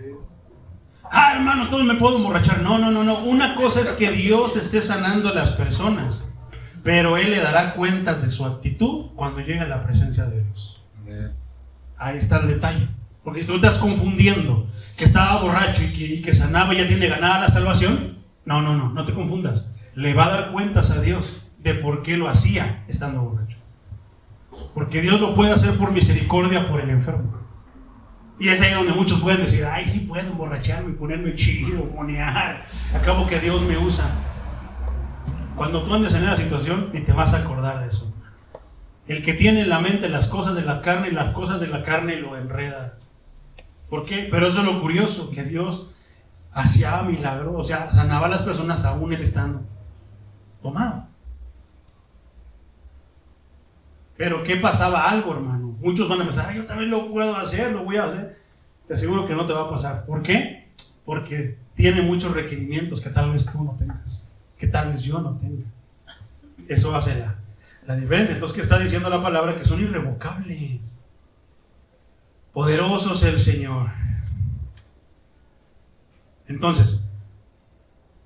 Hermano, todo me puedo emborrachar. No. Una cosa es que Dios esté sanando a las personas, pero Él le dará cuentas de su actitud cuando llegue a la presencia de Dios. Ahí está el detalle. Porque si tú estás confundiendo que estaba borracho y que sanaba y ya tiene ganada la salvación, no te confundas. Le va a dar cuentas a Dios de por qué lo hacía estando borracho. Porque Dios lo puede hacer por misericordia por el enfermo. Y es ahí donde muchos pueden decir, ay, sí puedo emborracharme y ponerme chido, monear. Acabo que Dios me usa. Cuando tú andes en esa situación, ni te vas a acordar de eso. El que tiene en la mente las cosas de la carne y las cosas de la carne lo enreda. ¿Por qué? Pero eso es lo curioso, que Dios hacía milagros, o sea, sanaba a las personas aún él estando tomado. Pero ¿qué pasaba? Algo, hermano. Muchos van a pensar, yo también lo puedo hacer, lo voy a hacer. Te aseguro que no te va a pasar. ¿Por qué? Porque tiene muchos requerimientos que tal vez tú no tengas, que tal vez yo no tenga. Eso hace la diferencia. Entonces, ¿qué está diciendo la palabra? Que son irrevocables. Poderoso es el Señor. Entonces,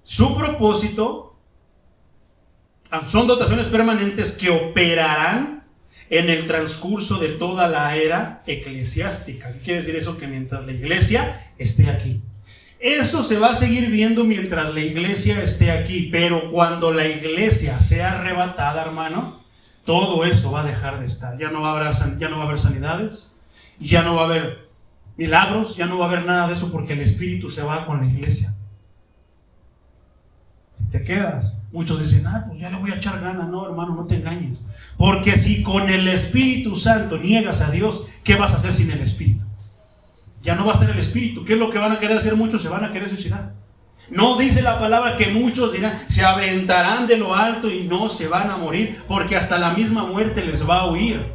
su propósito son dotaciones permanentes que operarán en el transcurso de toda la era eclesiástica. ¿Qué quiere decir eso? Que mientras la iglesia esté aquí. Eso se va a seguir viendo mientras la iglesia esté aquí, pero cuando la iglesia sea arrebatada, hermano, todo esto va a dejar de estar. Ya no va a haber sanidades, ya no va a haber milagros, ya no va a haber nada de eso, porque el Espíritu se va con la iglesia. Si te quedas, muchos dicen, pues ya le voy a echar ganas. No, hermano, no te engañes. Porque si con el Espíritu Santo niegas a Dios, ¿qué vas a hacer sin el Espíritu? Ya no va a estar el Espíritu. ¿Qué es lo que van a querer hacer muchos? Se van a querer suicidar. No dice la palabra que muchos dirán, se aventarán de lo alto y no se van a morir, porque hasta la misma muerte les va a huir.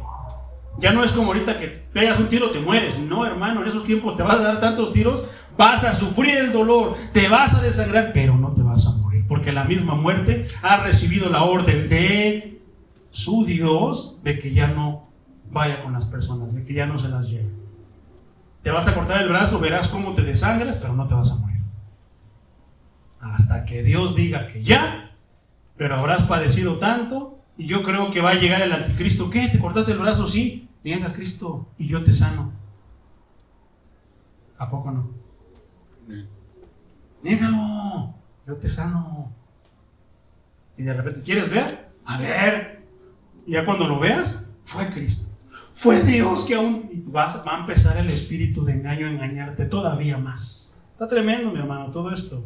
Ya no es como ahorita que pegas un tiro, te mueres. No, hermano, en esos tiempos te vas a dar tantos tiros, vas a sufrir el dolor, te vas a desangrar, pero no te vas a morir, porque la misma muerte ha recibido la orden de su Dios de que ya no vaya con las personas, de que ya no se las lleve. Te vas a cortar el brazo, verás cómo te desangras, pero no te vas a morir. Hasta que Dios diga que ya, pero habrás padecido tanto. Y yo creo que va a llegar el anticristo. ¿Qué? ¿Te cortaste el brazo? Sí. Venga Cristo y yo te sano. ¿A poco no? Niégalo, yo te sano. Y de repente, ¿quieres ver? A ver. Y ya cuando lo veas, fue Cristo. Fue Dios que aún va a empezar el espíritu de engaño a engañarte todavía más. Está tremendo, mi hermano, todo esto.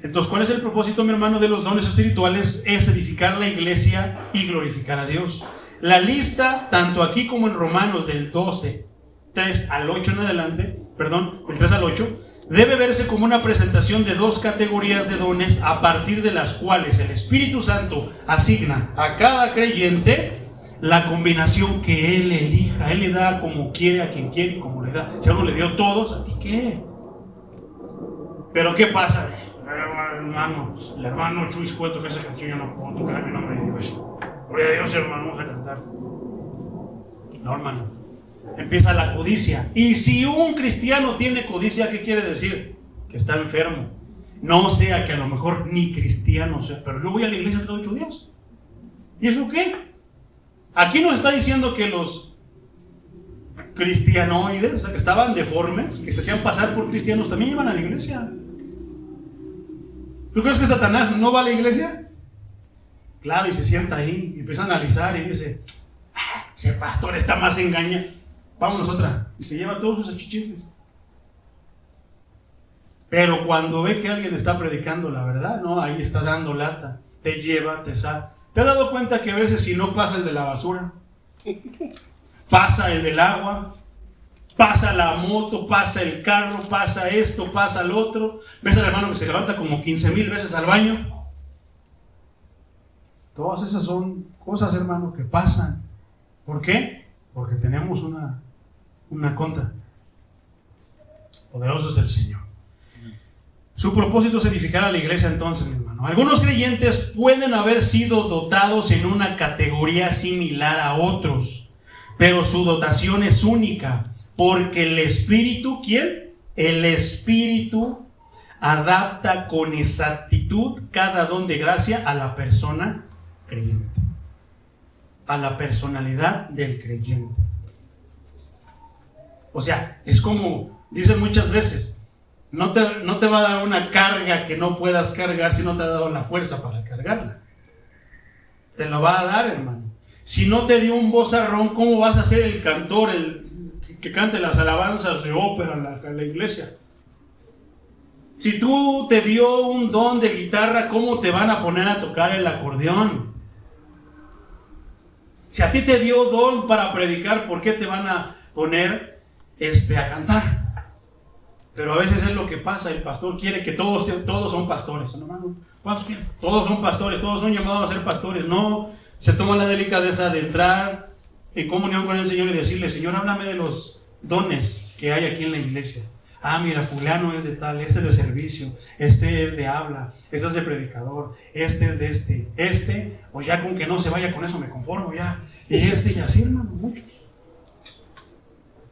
Entonces, ¿cuál es el propósito, mi hermano, de los dones espirituales? Es edificar la iglesia y glorificar a Dios. La lista, tanto aquí como en Romanos del 12, 3 al 8 en adelante, del 3 al 8, debe verse como una presentación de dos categorías de dones a partir de las cuales el Espíritu Santo asigna a cada creyente la combinación que Él elija. Él le da como quiere a quien quiere y como le da. Si a uno le dio todos, ¿a ti qué? Pero ¿qué pasa? Hermano, el hermano Chuy cuento que esa canción yo no puedo tocar, a mí no me dio eso. Gloria a Dios, hermano, vamos a cantar. No, hermano. Empieza la codicia. Y si un cristiano tiene codicia, ¿qué quiere decir? Que está enfermo. No sea que a lo mejor ni cristiano sea, pero yo voy a la iglesia cada 8 días. ¿Y eso qué? Aquí nos está diciendo que los cristianoides, o sea, que estaban deformes, que se hacían pasar por cristianos, también iban a la iglesia. ¿Tú crees que Satanás no va a la iglesia? Claro, y se sienta ahí y empieza a analizar y dice: ese pastor está más engañado, vámonos otra. Y se lleva todos sus achichiles. Pero cuando ve que alguien está predicando la verdad, no, ahí está dando lata, te lleva, te saca. ¿Te has dado cuenta que a veces si no pasa el de la basura, pasa el del agua, pasa la moto, pasa el carro, pasa esto, pasa el otro? ¿Ves al hermano que se levanta como 15,000 veces al baño? Todas esas son cosas, hermano, que pasan. ¿Por qué? Porque tenemos una contra. Poderoso es el Señor. Su propósito es edificar a la iglesia entonces, mi hermano. Algunos creyentes pueden haber sido dotados en una categoría similar a otros, pero su dotación es única, porque el Espíritu, ¿quién? El Espíritu adapta con exactitud cada don de gracia a la persona creyente, a la personalidad del creyente. O sea, es como dicen muchas veces: no te va a dar una carga que no puedas cargar si no te ha dado la fuerza para cargarla. Te la va a dar, hermano. Si no te dio un vozarrón, ¿cómo vas a ser el cantor, que cante las alabanzas de ópera en la iglesia? Si tú te dio un don de guitarra, ¿cómo te van a poner a tocar el acordeón? Si a ti te dio don para predicar, ¿por qué te van a poner a cantar? Pero a veces es lo que pasa: el pastor quiere que todos son pastores. Hermano, ¿cuántos quieren? Todos son pastores, todos son llamados a ser pastores. No se toma la delicadeza de entrar en comunión con el Señor y decirle: Señor, háblame de los dones que hay aquí en la iglesia. Ah, mira, fulano es de tal, este es de servicio, este es de habla, este es de predicador, este es de este, o ya con que no se vaya con eso me conformo ya. Y y así, hermano, muchos.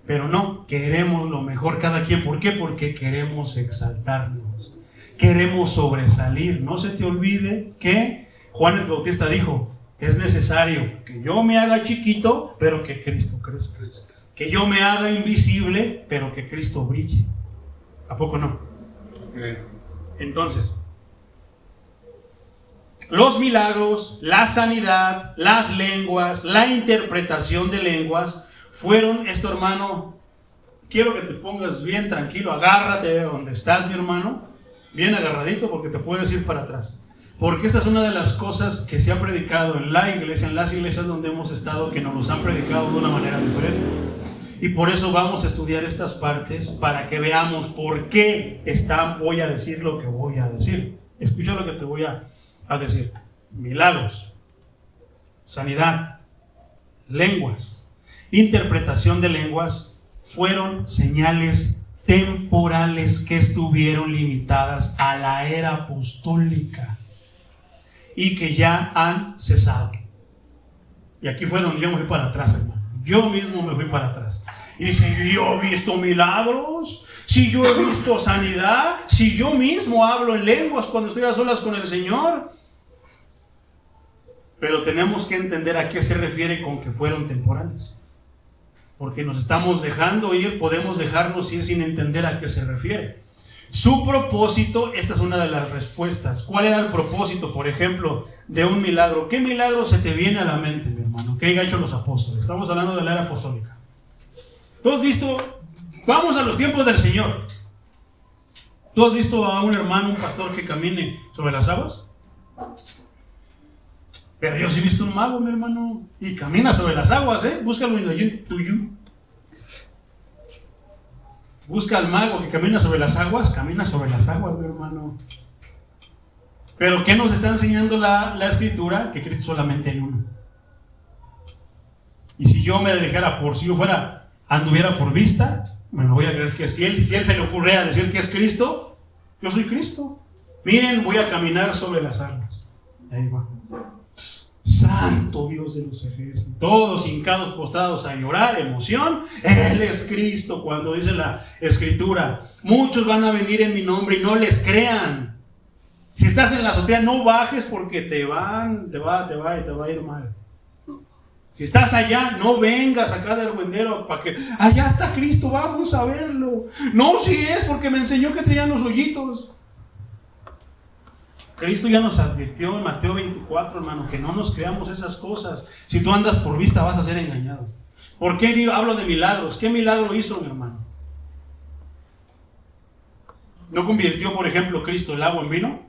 Pero no, queremos lo mejor cada quien. ¿Por qué? Porque queremos exaltarnos, queremos sobresalir. No se te olvide que Juan el Bautista dijo: es necesario que yo me haga chiquito, pero que Cristo crezca. Que yo me haga invisible, pero que Cristo brille. ¿A poco no? Entonces, los milagros, la sanidad, las lenguas, la interpretación de lenguas fueron, esto, hermano, quiero que te pongas bien tranquilo, agárrate de donde estás, mi hermano, bien agarradito, porque te puedes ir para atrás. Porque esta es una de las cosas que se ha predicado en la iglesia, en las iglesias donde hemos estado, que nos los han predicado de una manera diferente. Y por eso vamos a estudiar estas partes, para que veamos por qué voy a decir lo que voy a decir. Escucha lo que te voy a decir. Milagros, sanidad, lenguas, interpretación de lenguas fueron señales temporales que estuvieron limitadas a la era apostólica y que ya han cesado. Y aquí fue donde yo me fui para atrás, hermano. Yo mismo me fui para atrás y dije: yo he visto milagros, si yo he visto sanidad, si yo mismo hablo en lenguas cuando estoy a solas con el Señor. Pero tenemos que entender a qué se refiere con que fueron temporales, porque nos estamos dejando ir, podemos dejarnos ir sin entender a qué se refiere. Su propósito, esta es una de las respuestas. ¿Cuál era el propósito, por ejemplo, de un milagro? ¿Qué milagro se te viene a la mente, mi hermano? ¿Qué han hecho los apóstoles? Estamos hablando de la era apostólica. ¿Tú has visto? Vamos a los tiempos del Señor. ¿Tú has visto a un hermano, un pastor que camine sobre las aguas? Pero yo sí he visto un mago, mi hermano, y camina sobre las aguas, Búscalo en YouTube. Busca al mago que camina sobre las aguas, mi hermano. Pero ¿qué nos está enseñando la Escritura? Que Cristo solamente hay uno. Y si yo me dejara si yo anduviera por vista, me lo voy a creer que si él se le ocurre a decir que es Cristo, yo soy Cristo. Miren, voy a caminar sobre las aguas. Ahí va. Santo Dios de los ejércitos, todos hincados, postrados a llorar, emoción. Él es Cristo. Cuando dice la Escritura: muchos van a venir en mi nombre y no les crean. Si estás en la azotea, no bajes porque te va a ir mal. Si estás allá, no vengas acá del argüendero para que allá está Cristo, vamos a verlo. No, si es porque me enseñó que traían los hoyitos. Cristo ya nos advirtió en Mateo 24, hermano, que no nos creamos esas cosas. Si tú andas por vista, vas a ser engañado. ¿Por qué hablo de milagros? ¿Qué milagro hizo, mi hermano? ¿No convirtió, por ejemplo, Cristo el agua en vino?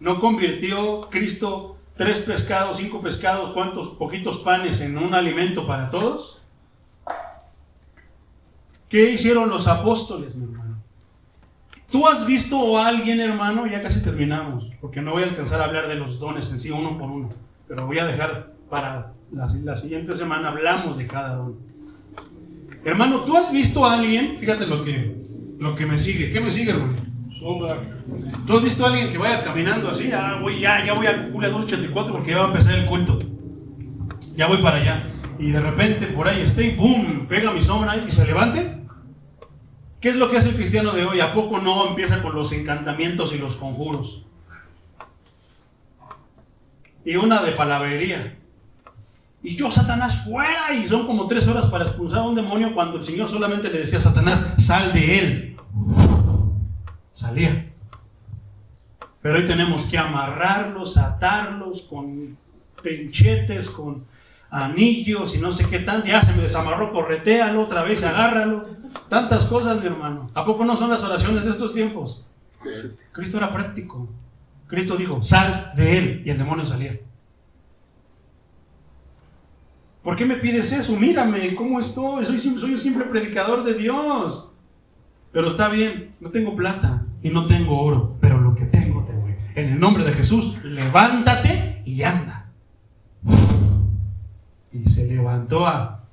¿No convirtió Cristo 3 pescados, 5 pescados, cuántos poquitos panes en un alimento para todos? ¿Qué hicieron los apóstoles, mi hermano? ¿Tú has visto a alguien, hermano? Ya casi terminamos, porque no voy a alcanzar a hablar de los dones en sí uno por uno, pero voy a dejar para la siguiente semana, hablamos de cada don. Hermano, ¿tú has visto a alguien? Fíjate lo que me sigue. ¿Qué me sigue, hermano? Sombra. ¿Tú has visto a alguien que vaya caminando así? Ya voy a Cule 284 porque ya va a empezar el culto. Ya voy para allá. Y de repente por ahí esté y ¡pum! Pega mi sombra y se levante. ¿Qué es lo que hace el cristiano de hoy? ¿A poco no empieza con los encantamientos y los conjuros? Y una de palabrería. Y yo, Satanás, fuera. Y son como 3 horas para expulsar a un demonio cuando el Señor solamente le decía a Satanás, sal de él. Salía. Pero hoy tenemos que amarrarlos, atarlos con penchetes, con anillos y no sé qué tanto. Ya se me desamarró, corretéalo, otra vez agárralo. Tantas cosas, mi hermano. ¿A poco no son las oraciones de estos tiempos? Cristo era práctico. Cristo dijo, sal de él, y el demonio salía. ¿Por qué me pides eso? Mírame, ¿cómo estoy? Soy un simple predicador de Dios. Pero está bien, no tengo plata y no tengo oro, pero lo que tengo te doy. En el nombre de Jesús, levántate y anda. Y se levantó a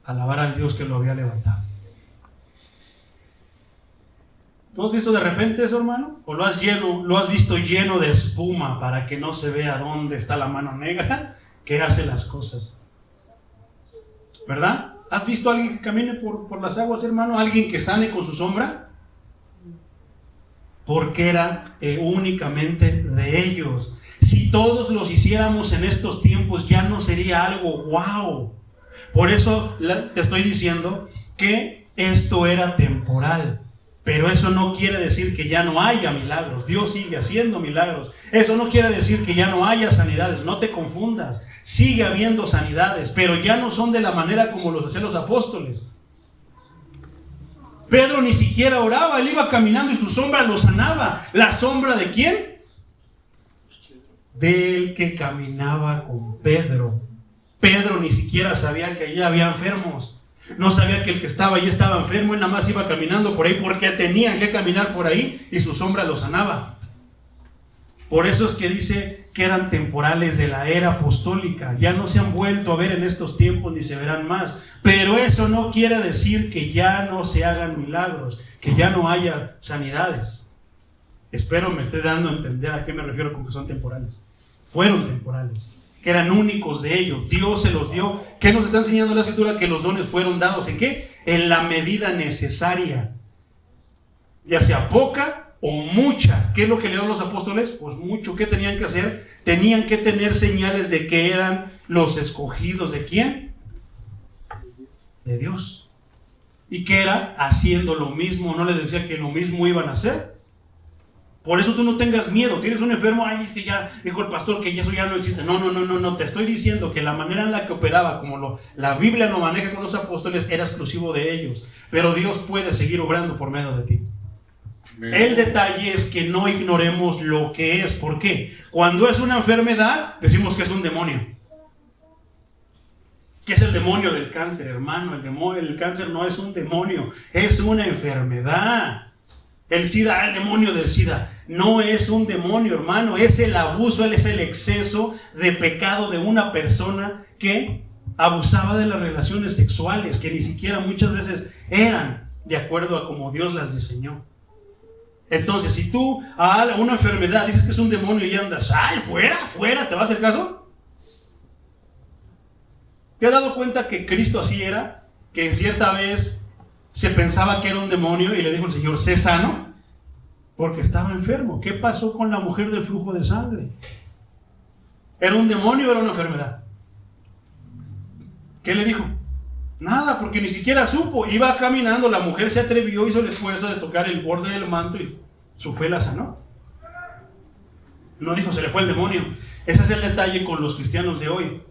alabar al Dios que lo había levantado. ¿Tú has visto de repente eso, hermano? ¿O lo has visto lleno de espuma para que no se vea dónde está la mano negra que hace las cosas? ¿Verdad? ¿Has visto a alguien que camine por las aguas, hermano? ¿Alguien que sane con su sombra? Porque era únicamente de ellos. Si todos los hiciéramos en estos tiempos, ya no sería algo wow. Por eso te estoy diciendo que esto era temporal. Pero eso no quiere decir que ya no haya milagros. Dios sigue haciendo milagros. Eso no quiere decir que ya no haya sanidades. No te confundas. Sigue habiendo sanidades, pero ya no son de la manera como los hacían los apóstoles. Pedro ni siquiera oraba. Él iba caminando y su sombra lo sanaba. ¿La sombra de quién? Del que caminaba con Pedro. Pedro ni siquiera sabía que allí había enfermos. No sabía que el que estaba allí estaba enfermo. Él nada más iba caminando por ahí porque tenían que caminar por ahí y su sombra lo sanaba. Por eso es que dice que eran temporales de la era apostólica. Ya no se han vuelto a ver en estos tiempos ni se verán más. Pero eso no quiere decir que ya no se hagan milagros, que ya no haya sanidades. Espero me esté dando a entender a qué me refiero con que son temporales. Fueron temporales, que eran únicos de ellos. Dios se los dio. ¿Qué nos está enseñando la Escritura? Que los dones fueron dados ¿en qué? En la medida necesaria. Ya sea poca o mucha. ¿Qué es lo que le dieron los apóstoles? Pues mucho. ¿Qué tenían que hacer? Tenían que tener señales de que eran los escogidos. ¿De quién? De Dios. ¿Y qué era? Haciendo lo mismo. No les decía que lo mismo iban a hacer. Por eso tú no tengas miedo. Tienes un enfermo, ay, es que ya dijo el pastor que eso ya no existe. No. Te estoy diciendo que la manera en la que operaba, como la Biblia lo maneja con los apóstoles, era exclusivo de ellos. Pero Dios puede seguir obrando por medio de ti. El detalle es que no ignoremos lo que es. ¿Por qué? Cuando es una enfermedad, decimos que es un demonio. ¿Qué es el demonio del cáncer, hermano? El cáncer no es un demonio, es una enfermedad. El SIDA, el demonio del SIDA, no es un demonio, hermano. Es el abuso, es el exceso de pecado de una persona que abusaba de las relaciones sexuales, que ni siquiera muchas veces eran de acuerdo a como Dios las diseñó. Entonces, si tú a una enfermedad dices que es un demonio y andas, ¡sal, fuera! ¿Te va a hacer caso? ¿Te has dado cuenta que Cristo así era? Que en cierta vez se pensaba que era un demonio y le dijo el Señor, sé sano. porque estaba enfermo. ¿Qué pasó con la mujer del flujo de sangre? ¿Era un demonio o era una enfermedad? ¿Qué le dijo? Nada, porque ni siquiera supo. Iba caminando, la mujer se atrevió, hizo el esfuerzo de tocar el borde del manto y su fe la sanó. No dijo, se le fue el demonio. Ese es el detalle con los cristianos de hoy.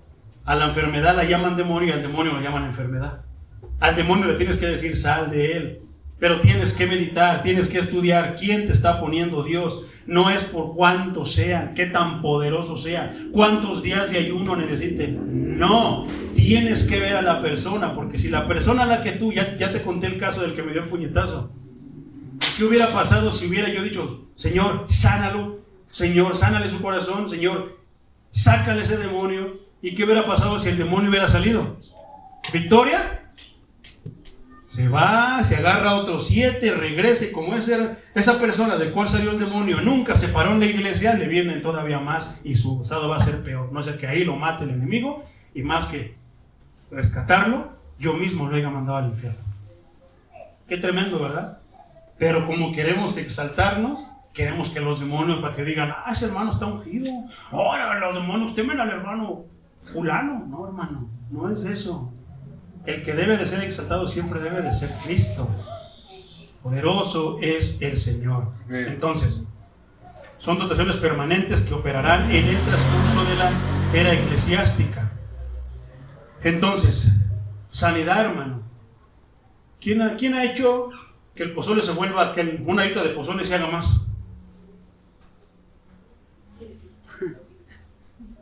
A la enfermedad la llaman demonio y al demonio la llaman enfermedad. Al demonio le tienes que decir, sal de él. Pero tienes que meditar, tienes que estudiar quién te está poniendo Dios. No es por cuántos sean, qué tan poderosos sean, cuántos días de ayuno necesiten. No, tienes que ver a la persona, porque si la persona a la que tú, ya te conté el caso del que me dio el puñetazo. ¿Qué hubiera pasado si hubiera yo dicho, Señor, sánalo, Señor, sánale su corazón, Señor, sácale ese demonio? ¿Y qué hubiera pasado si el demonio hubiera salido? ¿Victoria? Se va, se agarra a otros 7, regrese. Como esa persona del cual salió el demonio nunca se paró en la iglesia, le vienen todavía más y su estado va a ser peor. No sea que ahí lo mate el enemigo y más que rescatarlo, yo mismo lo haya mandado al infierno. Qué tremendo, ¿verdad? Pero como queremos exaltarnos, queremos que los demonios, para que digan, ese hermano está ungido. Ahora los demonios temen al hermano fulano. No, hermano, no es eso. El que debe de ser exaltado siempre debe de ser Cristo. Poderoso es el Señor. Entonces, son dotaciones permanentes que operarán en el transcurso de la era eclesiástica. Entonces, sanidad, hermano. ¿Quién ha hecho que el pozole se vuelva, que una horita de pozole se haga más?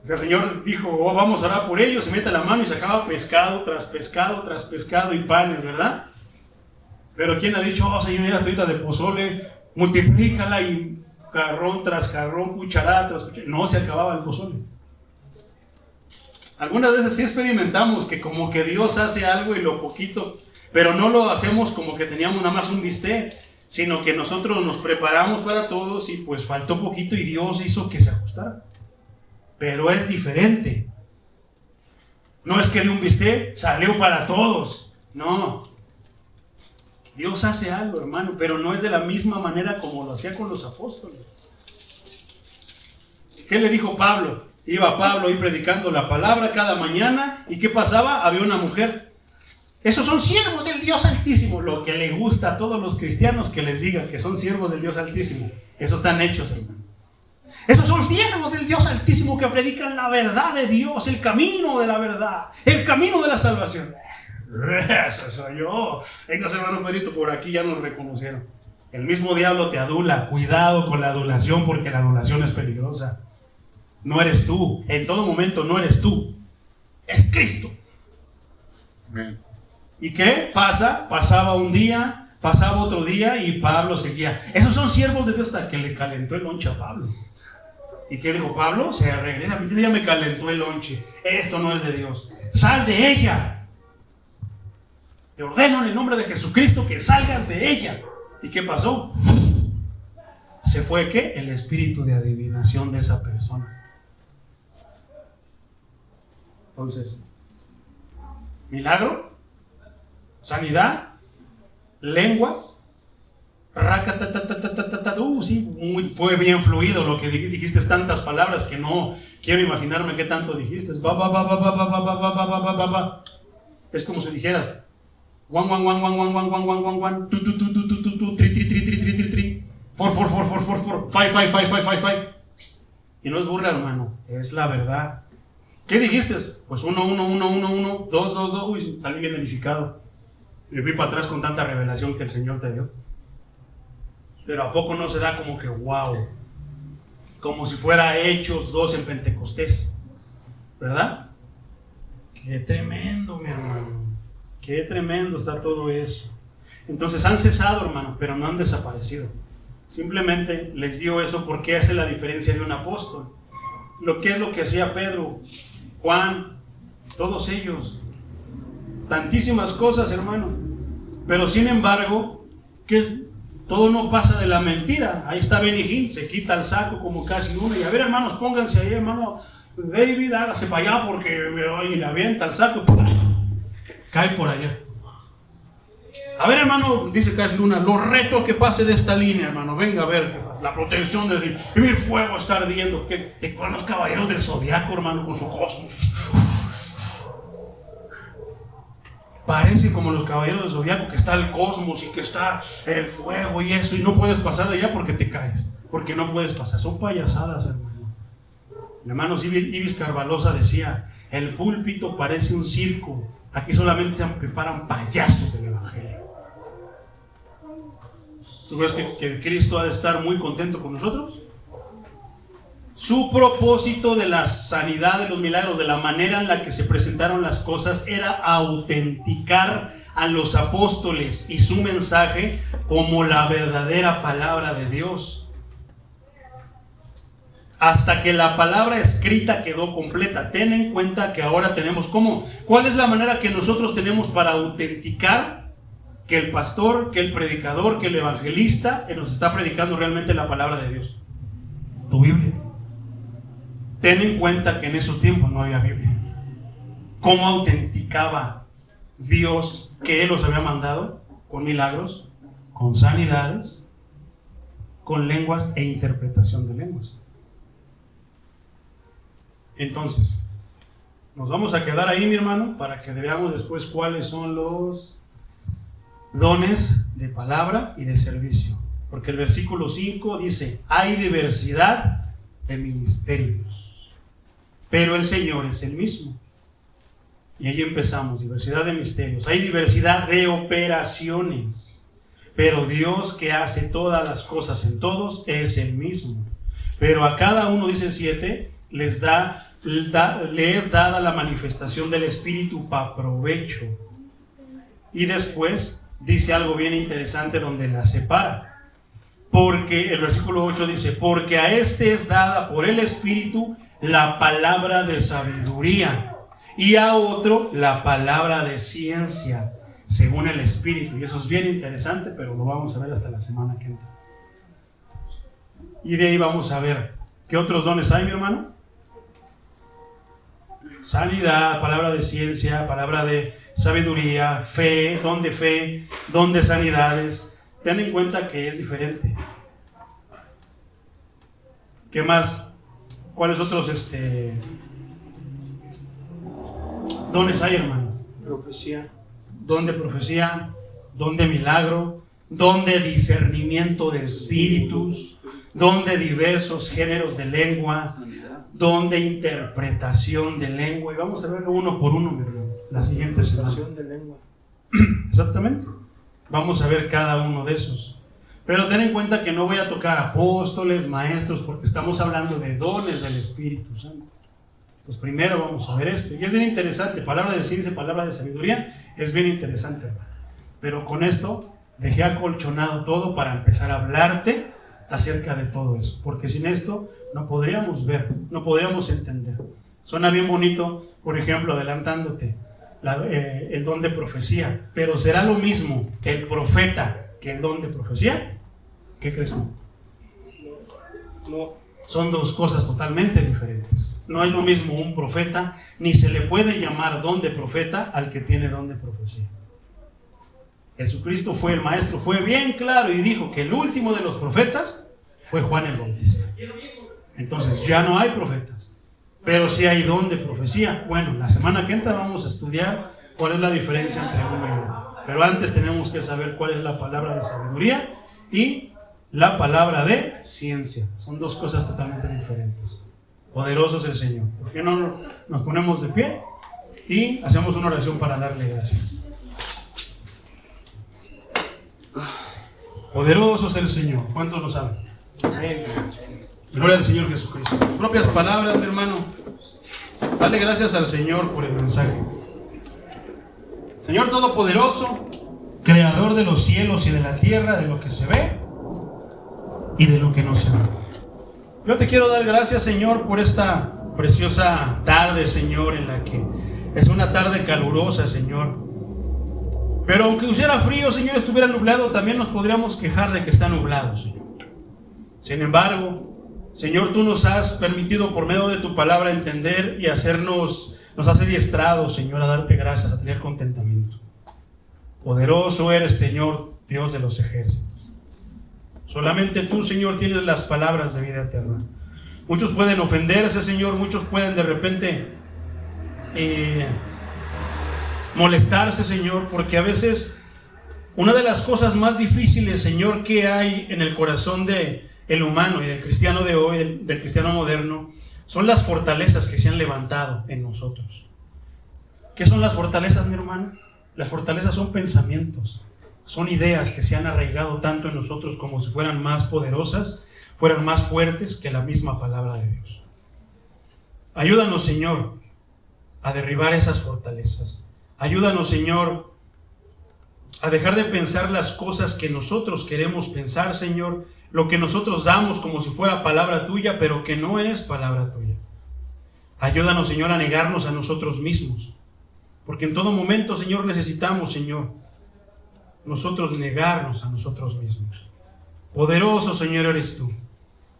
O sea, el Señor dijo, oh, vamos a orar por ellos, se mete la mano y sacaba pescado tras pescado tras pescado y panes, ¿verdad? Pero ¿quién ha dicho, oh Señor, mira, ahorita de pozole, multiplícala y jarrón tras jarrón, cucharada tras cucharada? No se acababa el pozole. Algunas veces sí experimentamos que como que Dios hace algo y lo poquito, pero no lo hacemos como que teníamos nada más un bistec, sino que nosotros nos preparamos para todos y pues faltó poquito y Dios hizo que se ajustara. Pero es diferente. No es que de un bistec salió para todos. No. Dios hace algo, hermano, pero no es de la misma manera como lo hacía con los apóstoles. ¿Qué le dijo Pablo? Iba Pablo ahí predicando la palabra cada mañana. ¿Y qué pasaba? Había una mujer. Esos son siervos del Dios Altísimo. Lo que le gusta a todos los cristianos que les digan que son siervos del Dios Altísimo. Esos están hechos, hermano. Esos son siervos del Dios Altísimo que predican la verdad de Dios, el camino de la verdad, el camino de la salvación. Eso soy yo. Venga, hermano Pedrito, por aquí ya nos reconocieron. El mismo diablo te adula. Cuidado con la adulación, porque la adulación es peligrosa. No eres tú. En todo momento no eres tú. Es Cristo. Amén. ¿Y qué pasa? Pasaba un día, pasaba otro día y Pablo seguía. Esos son siervos de Dios, hasta que le calentó el lonche a Pablo. ¿Y qué dijo Pablo? Se regresa. A mí ya me calentó el lonche. Esto no es de Dios. Sal de ella. Te ordeno en el nombre de Jesucristo que salgas de ella. ¿Y qué pasó? Se fue, ¿qué? El espíritu de adivinación de esa persona. Entonces, milagro, sanidad, lenguas, sí, fue bien fluido lo que dijiste, tantas palabras que no quiero imaginarme qué tanto dijiste. Es como si dijeras one, one, one, one, one, one, one, one, one, one, two, two, two, two, two, two, two, three, three, three, three, three, three, three, four, four, four, four, four, four, five, five, five, five, five, five. Y no es burla, hermano, es la verdad. ¿Qué dijiste? Pues 1, 1, 1, 1, 1, 2, 2, 2. Uy, salí bien edificado. Me fui para atrás con tanta revelación que el Señor te dio. Pero ¿a poco no se da como que wow? Como si fuera Hechos 2 en Pentecostés, ¿verdad? Qué tremendo, mi hermano. Qué tremendo está todo eso. Entonces han cesado, hermano, pero no han desaparecido. Simplemente les dio eso porque hace la diferencia de un apóstol. Lo que es lo que hacía Pedro, Juan, todos ellos. Tantísimas cosas, hermano. Pero sin embargo, que todo no pasa de la mentira. Ahí está Benny Hinn, se quita el saco como casi uno. Y a ver, hermanos, pónganse ahí, hermano David, hágase para allá porque me le avienta el saco. Cae por allá. A ver, hermano, dice Cash Luna, lo reto que pase de esta línea, hermano. Venga a ver, la protección de decir, y mi fuego está ardiendo. Que fueron los caballeros del zodiaco, hermano, con su cosmos. Parece como los caballeros del zodiaco, que está el cosmos y que está el fuego y eso, y no puedes pasar de allá porque te caes, porque no puedes pasar. Son payasadas, hermano. El hermano Ibis Carvalosa decía, el púlpito parece un circo, aquí solamente se preparan payasos del evangelio. ¿Tú crees que Cristo ha de estar muy contento con nosotros? Su propósito de la sanidad, de los milagros, de la manera en la que se presentaron las cosas, era autenticar a los apóstoles y su mensaje como la verdadera palabra de Dios. Hasta que la palabra escrita quedó completa. Ten en cuenta que ahora tenemos ¿cómo? ¿Cuál es la manera que nosotros tenemos para autenticar que el pastor, que el predicador, que el evangelista nos está predicando realmente la palabra de Dios? Tu Biblia. Ten en cuenta que en esos tiempos no había Biblia. ¿Cómo autenticaba Dios que Él los había mandado? Con milagros, con sanidades, con lenguas e interpretación de lenguas. Entonces, nos vamos a quedar ahí, mi hermano, para que veamos después cuáles son los dones de palabra y de servicio. Porque el versículo 5 dice, hay diversidad de ministerios, pero el Señor es el mismo. Y ahí empezamos, diversidad de misterios. Hay diversidad de operaciones, pero Dios que hace todas las cosas en todos es el mismo. Pero a cada uno, dice 7, le es dada la manifestación del Espíritu para provecho. Y después dice algo bien interesante donde la separa. Porque el versículo 8 dice, porque a este es dada por el Espíritu la palabra de sabiduría, y a otro la palabra de ciencia, según el Espíritu. Y eso es bien interesante, pero lo vamos a ver hasta la semana que entra. Y de ahí vamos a ver qué otros dones hay, mi hermano. Sanidad, palabra de ciencia, palabra de sabiduría, fe, don de sanidades. Ten en cuenta que es diferente. ¿Qué más? ¿Cuáles otros dones hay, hermano? Profecía. Don de profecía, don de milagro, don de discernimiento de espíritus, don de diversos géneros de lengua, don de interpretación de lengua. Y vamos a verlo uno por uno, mi hermano, la siguiente semana. De lengua. Exactamente. Vamos a ver cada uno de esos. Pero ten en cuenta que no voy a tocar apóstoles, maestros, porque estamos hablando de dones del Espíritu Santo. Pues primero vamos a ver esto. Y es bien interesante. Palabra de ciencia, palabra de sabiduría. Es bien interesante, hermano. Pero con esto dejé acolchonado todo para empezar a hablarte acerca de todo eso. Porque sin esto no podríamos ver, no podríamos entender. Suena bien bonito, por ejemplo, adelantándote, el don de profecía. Pero ¿será lo mismo el profeta que el don de profecía? ¿Qué crees tú? No. Son dos cosas totalmente diferentes. No es lo mismo un profeta, ni se le puede llamar don de profeta al que tiene don de profecía. Jesucristo fue el maestro, fue bien claro y dijo que el último de los profetas fue Juan el Bautista. Entonces ya no hay profetas, pero sí hay don de profecía. Bueno, la semana que entra vamos a estudiar cuál es la diferencia entre uno y otro. Pero antes tenemos que saber cuál es la palabra de sabiduría y la palabra de ciencia. Son dos cosas totalmente diferentes. Poderoso es el Señor. ¿Por qué no nos ponemos de pie y hacemos una oración para darle gracias? Poderoso es el Señor. ¿Cuántos lo saben? Amén. Gloria al Señor Jesucristo. Tus propias palabras, mi hermano. Dale gracias al Señor por el mensaje. Señor Todopoderoso, Creador de los cielos y de la tierra, de lo que se ve y de lo que no se ve. Yo te quiero dar gracias, Señor, por esta preciosa tarde, Señor, en la que es una tarde calurosa, Señor. Pero aunque hubiera frío, Señor, estuviera nublado, también nos podríamos quejar de que está nublado, Señor. Sin embargo, Señor, tú nos has permitido por medio de tu palabra entender y nos has adiestrado, Señor, a darte gracias, a tener contentamiento. Poderoso eres, Señor, Dios de los ejércitos. Solamente tú, Señor, tienes las palabras de vida eterna. Muchos pueden ofenderse, Señor, muchos pueden de repente molestarse, Señor, porque a veces una de las cosas más difíciles, Señor, que hay en el corazón del humano y del cristiano de hoy, del cristiano moderno, son las fortalezas que se han levantado en nosotros. ¿Qué son las fortalezas, mi hermano? Las fortalezas son pensamientos, son ideas que se han arraigado tanto en nosotros como si fueran más poderosas, fueran más fuertes que la misma palabra de Dios. Ayúdanos, Señor, a derribar esas fortalezas. Ayúdanos, Señor, a dejar de pensar las cosas que nosotros queremos pensar, Señor, lo que nosotros damos como si fuera palabra tuya, pero que no es palabra tuya. Ayúdanos, Señor, a negarnos a nosotros mismos, porque en todo momento, Señor, necesitamos, Señor, nosotros negarnos a nosotros mismos. Poderoso, Señor, eres tú.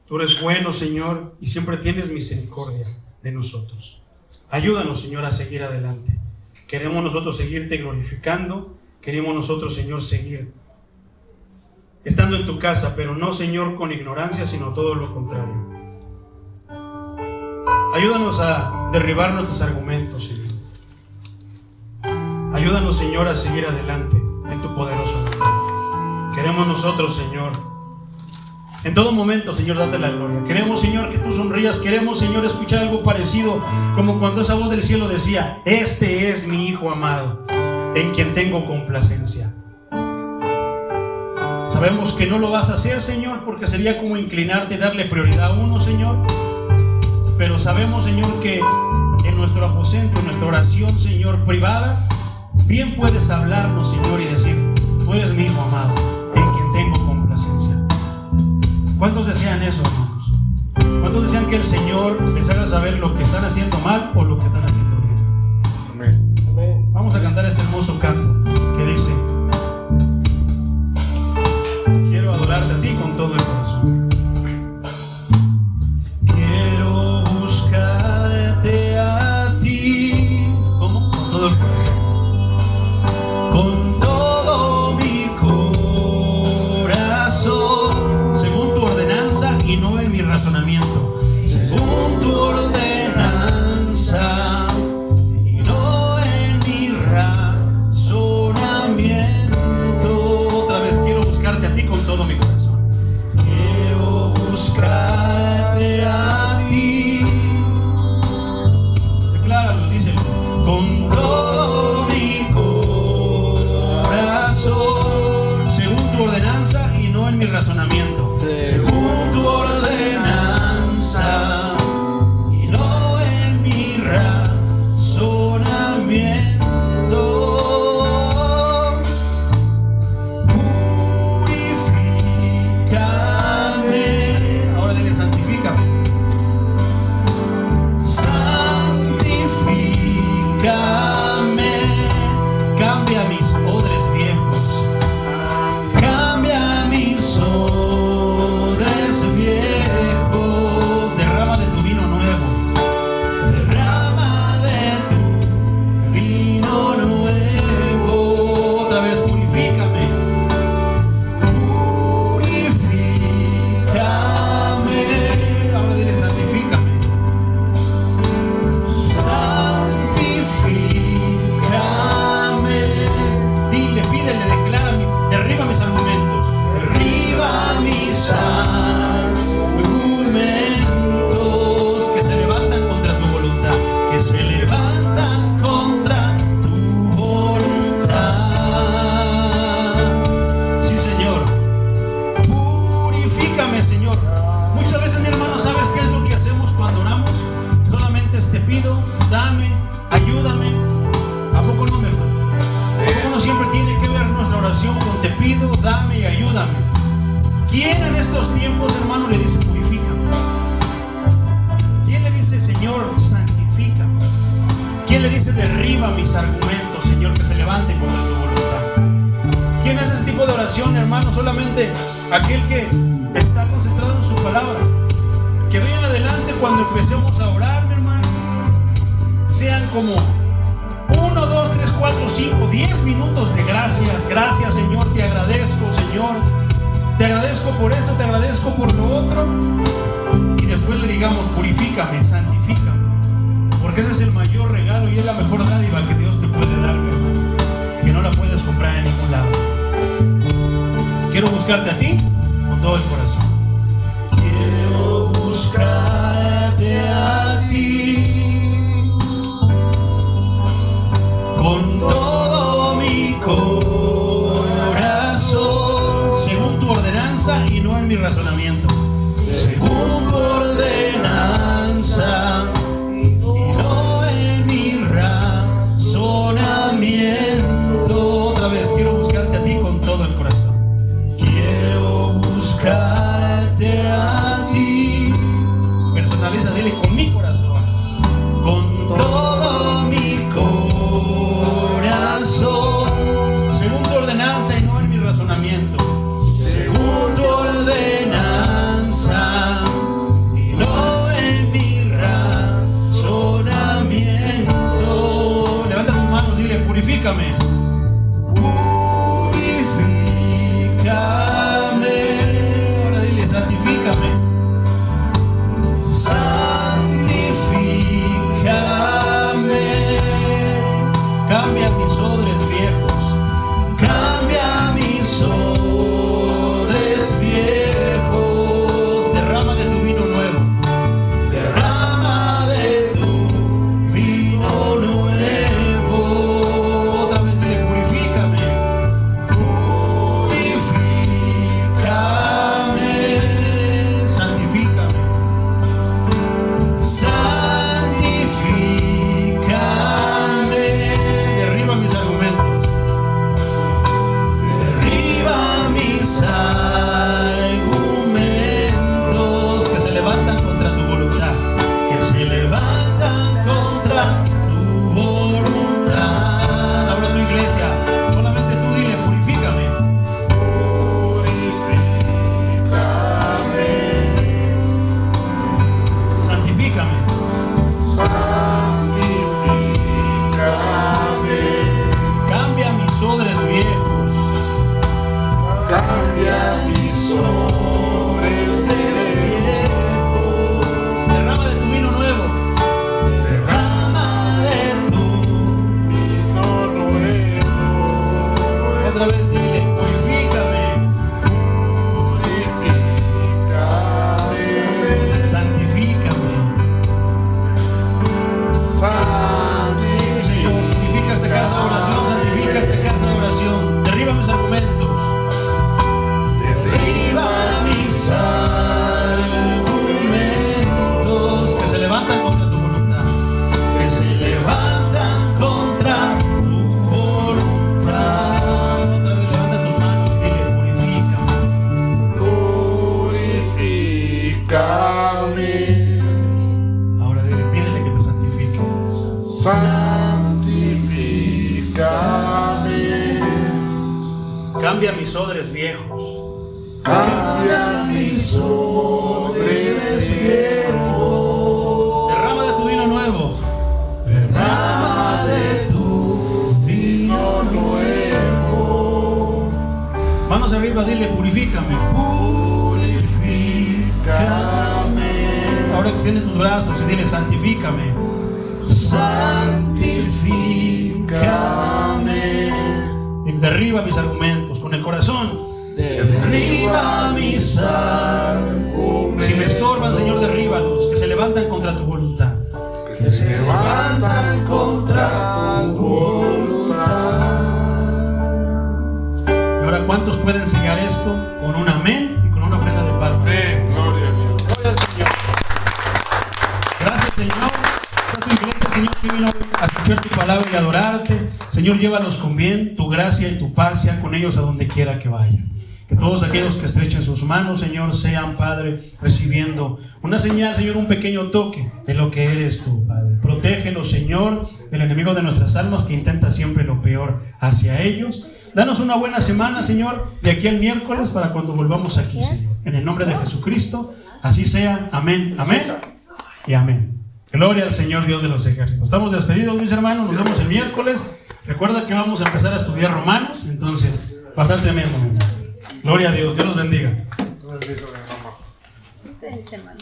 Tú eres bueno, Señor, y siempre tienes misericordia de nosotros. Ayúdanos, Señor, a seguir adelante. Queremos nosotros seguirte glorificando. Queremos nosotros, Señor, seguir estando en tu casa, pero no, Señor, con ignorancia, sino todo lo contrario. Ayúdanos a derribar nuestros argumentos, Señor. Ayúdanos, Señor, a seguir adelante en tu poderoso nombre. Queremos nosotros, Señor, en todo momento, Señor, date la gloria. Queremos, Señor, que tú sonrías. Queremos, Señor, escuchar algo parecido como cuando esa voz del cielo decía: este es mi Hijo amado, en quien tengo complacencia. Sabemos que no lo vas a hacer, Señor, porque sería como inclinarte y darle prioridad a uno, Señor. Pero sabemos, Señor, que en nuestro aposento, en nuestra oración, Señor, privada, bien puedes hablarnos, Señor, y decir: tú eres mi Hijo amado, en quien tengo complacencia. ¿Cuántos desean eso, hermanos? ¿Cuántos desean que el Señor les haga saber lo que están haciendo mal o lo que están haciendo bien? Amén. Amén. Vamos a cantar este hermoso canto que dice: quiero adorarte a ti con todo el corazón. Quiero buscarte a ti. ¿Cómo? Con todo el corazón. Con todo mi corazón, según tu ordenanza y no en mi razonamiento. Según tu ordenanza y no en mi razonamiento. Otra vez, quiero buscarte a ti con todo mi corazón. Quiero buscarte a ti. Decláralo, díselo. Con todo mi corazón, según tu ordenanza y no en mi razonamiento. Según tu ordenanza y no en mi razonamiento. Purifícame. Ahora dile: santifícame. Santifícame. Cambia mis odres viejos. Cambia mis odres viejos. Derrama de tu vino nuevo. Derrama de tu vino nuevo. Otra vez, purifícame. Purifícame. Ahora dile: santifícame. Santifícame. Dile, pídele, declárame, derriba mis argumentos. Derriba mis argumentos que se levantan contra tu voluntad. Que se levantan contra tu voluntad. Sí, Señor. Purifícame, Señor. Muchas veces, mi hermano, ¿sabes qué es lo que hacemos cuando oramos? Solamente te pido, dame, ayúdame. ¿A poco no, mi hermano? ¿A poco no siempre tiene que ver nuestra oración con te pido, dame y ayúdame? ¿Quién en estos tiempos, hermano, le dice purifícame? ¿Quién le dice, Señor, santifícame? ¿Quién le dice derriba mis argumentos, Señor, que se levanten contra tu voluntad? ¿Quién hace ese tipo de oración, hermano? Solamente aquel que está concentrado en su palabra. Que de en adelante, cuando empecemos a orar, mi hermano, sean como 1, 2, 3, 4 4, 5, 10 minutos de gracias. Gracias, Señor, te agradezco, Señor. Te agradezco por esto, te agradezco por lo otro. Y después le digamos, purifícame, santifícame. Porque ese es el mayor regalo y es la mejor dádiva que Dios te puede dar, mi hermano. Que no la puedes comprar en ningún lado. Quiero buscarte a ti con todo el corazón. Quiero buscarte a ti con todo mi corazón, según tu ordenanza y no en mi razonamiento. Según tu ordenanza y no en mi razonamiento. Otra vez, quiero buscarte a ti con todo el corazón. Quiero buscarte a ti. Personaliza, dile, con mi corazón, con todo mi corazón, según tu ordenanza y no en mi razonamiento. Según tu ordenanza y no en mi razonamiento. Levanta tus manos, dile, purifícame. Ahora dile, santifícame. Santifícame. Cambia mis odres viejos. Cambia mis odres viejos. Derrama de tu vino nuevo. Derrama de tu vino nuevo. Otra vez dile, purifícame. Santifícame. Derriba mis argumentos. Derriba mis argumentos que se levantan contra tu voluntad. Que se levantan contra tu voluntad. Ahora tu iglesia, solamente tú dile, purifícame. Santifícame. Cambia mis odres viejos. Cambia mis odres viejos. Derrama de tu vino nuevo. Derrama de tu vino nuevo. Otra vez dile, purifícame. Santifícame. Señor, purifica esta casa de oración, santifica esta casa de oración. Derriba mis argumentos. Derriba mis argumentos que se levantan contra tu voluntad. Que se levantan contra tu voluntad. Otra vez levanta tus manos y dile, purifícame. Ahora dile, pídele que te santifique. Cambia mis odres viejos. Cambia mis odres viejos. Derrama de tu vino nuevo. Derrama de tu vino nuevo. Manos arriba, dile, purifícame. Purifícame. Ahora extiende tus brazos y dile, santifícame. Santifícame. Derriba mis argumentos con el corazón. Derriba mis argumentos. Si me estorban, Señor, derríbalos. Que se levantan contra tu voluntad. Que se levantan contra tu voluntad. Y ahora, ¿cuántos pueden sellar esto con un amén y con una ofrenda de palmas? Gloria a Dios. Gloria al Señor. Gracias, Señor. Gracias, iglesia, Señor, que vino a escuchar tu palabra y adorarte. Señor, llévalos con bien, tu gracia y tu paz sean con ellos a donde quiera que vayan. Que todos aquellos que estrechen sus manos, Señor, sean, Padre, recibiendo una señal, Señor, un pequeño toque de lo que eres tú, Padre. Protégelos, Señor, del enemigo de nuestras almas que intenta siempre lo peor hacia ellos. Danos una buena semana, Señor, de aquí al miércoles para cuando volvamos aquí, Señor. En el nombre de Jesucristo, así sea. Amén, amén y amén. Gloria al Señor Dios de los ejércitos. Estamos despedidos, mis hermanos. Nos vemos el miércoles. Recuerda que vamos a empezar a estudiar Romanos, entonces, pasarte medio momento. Gloria a Dios, Dios los bendiga. Este es el hermano.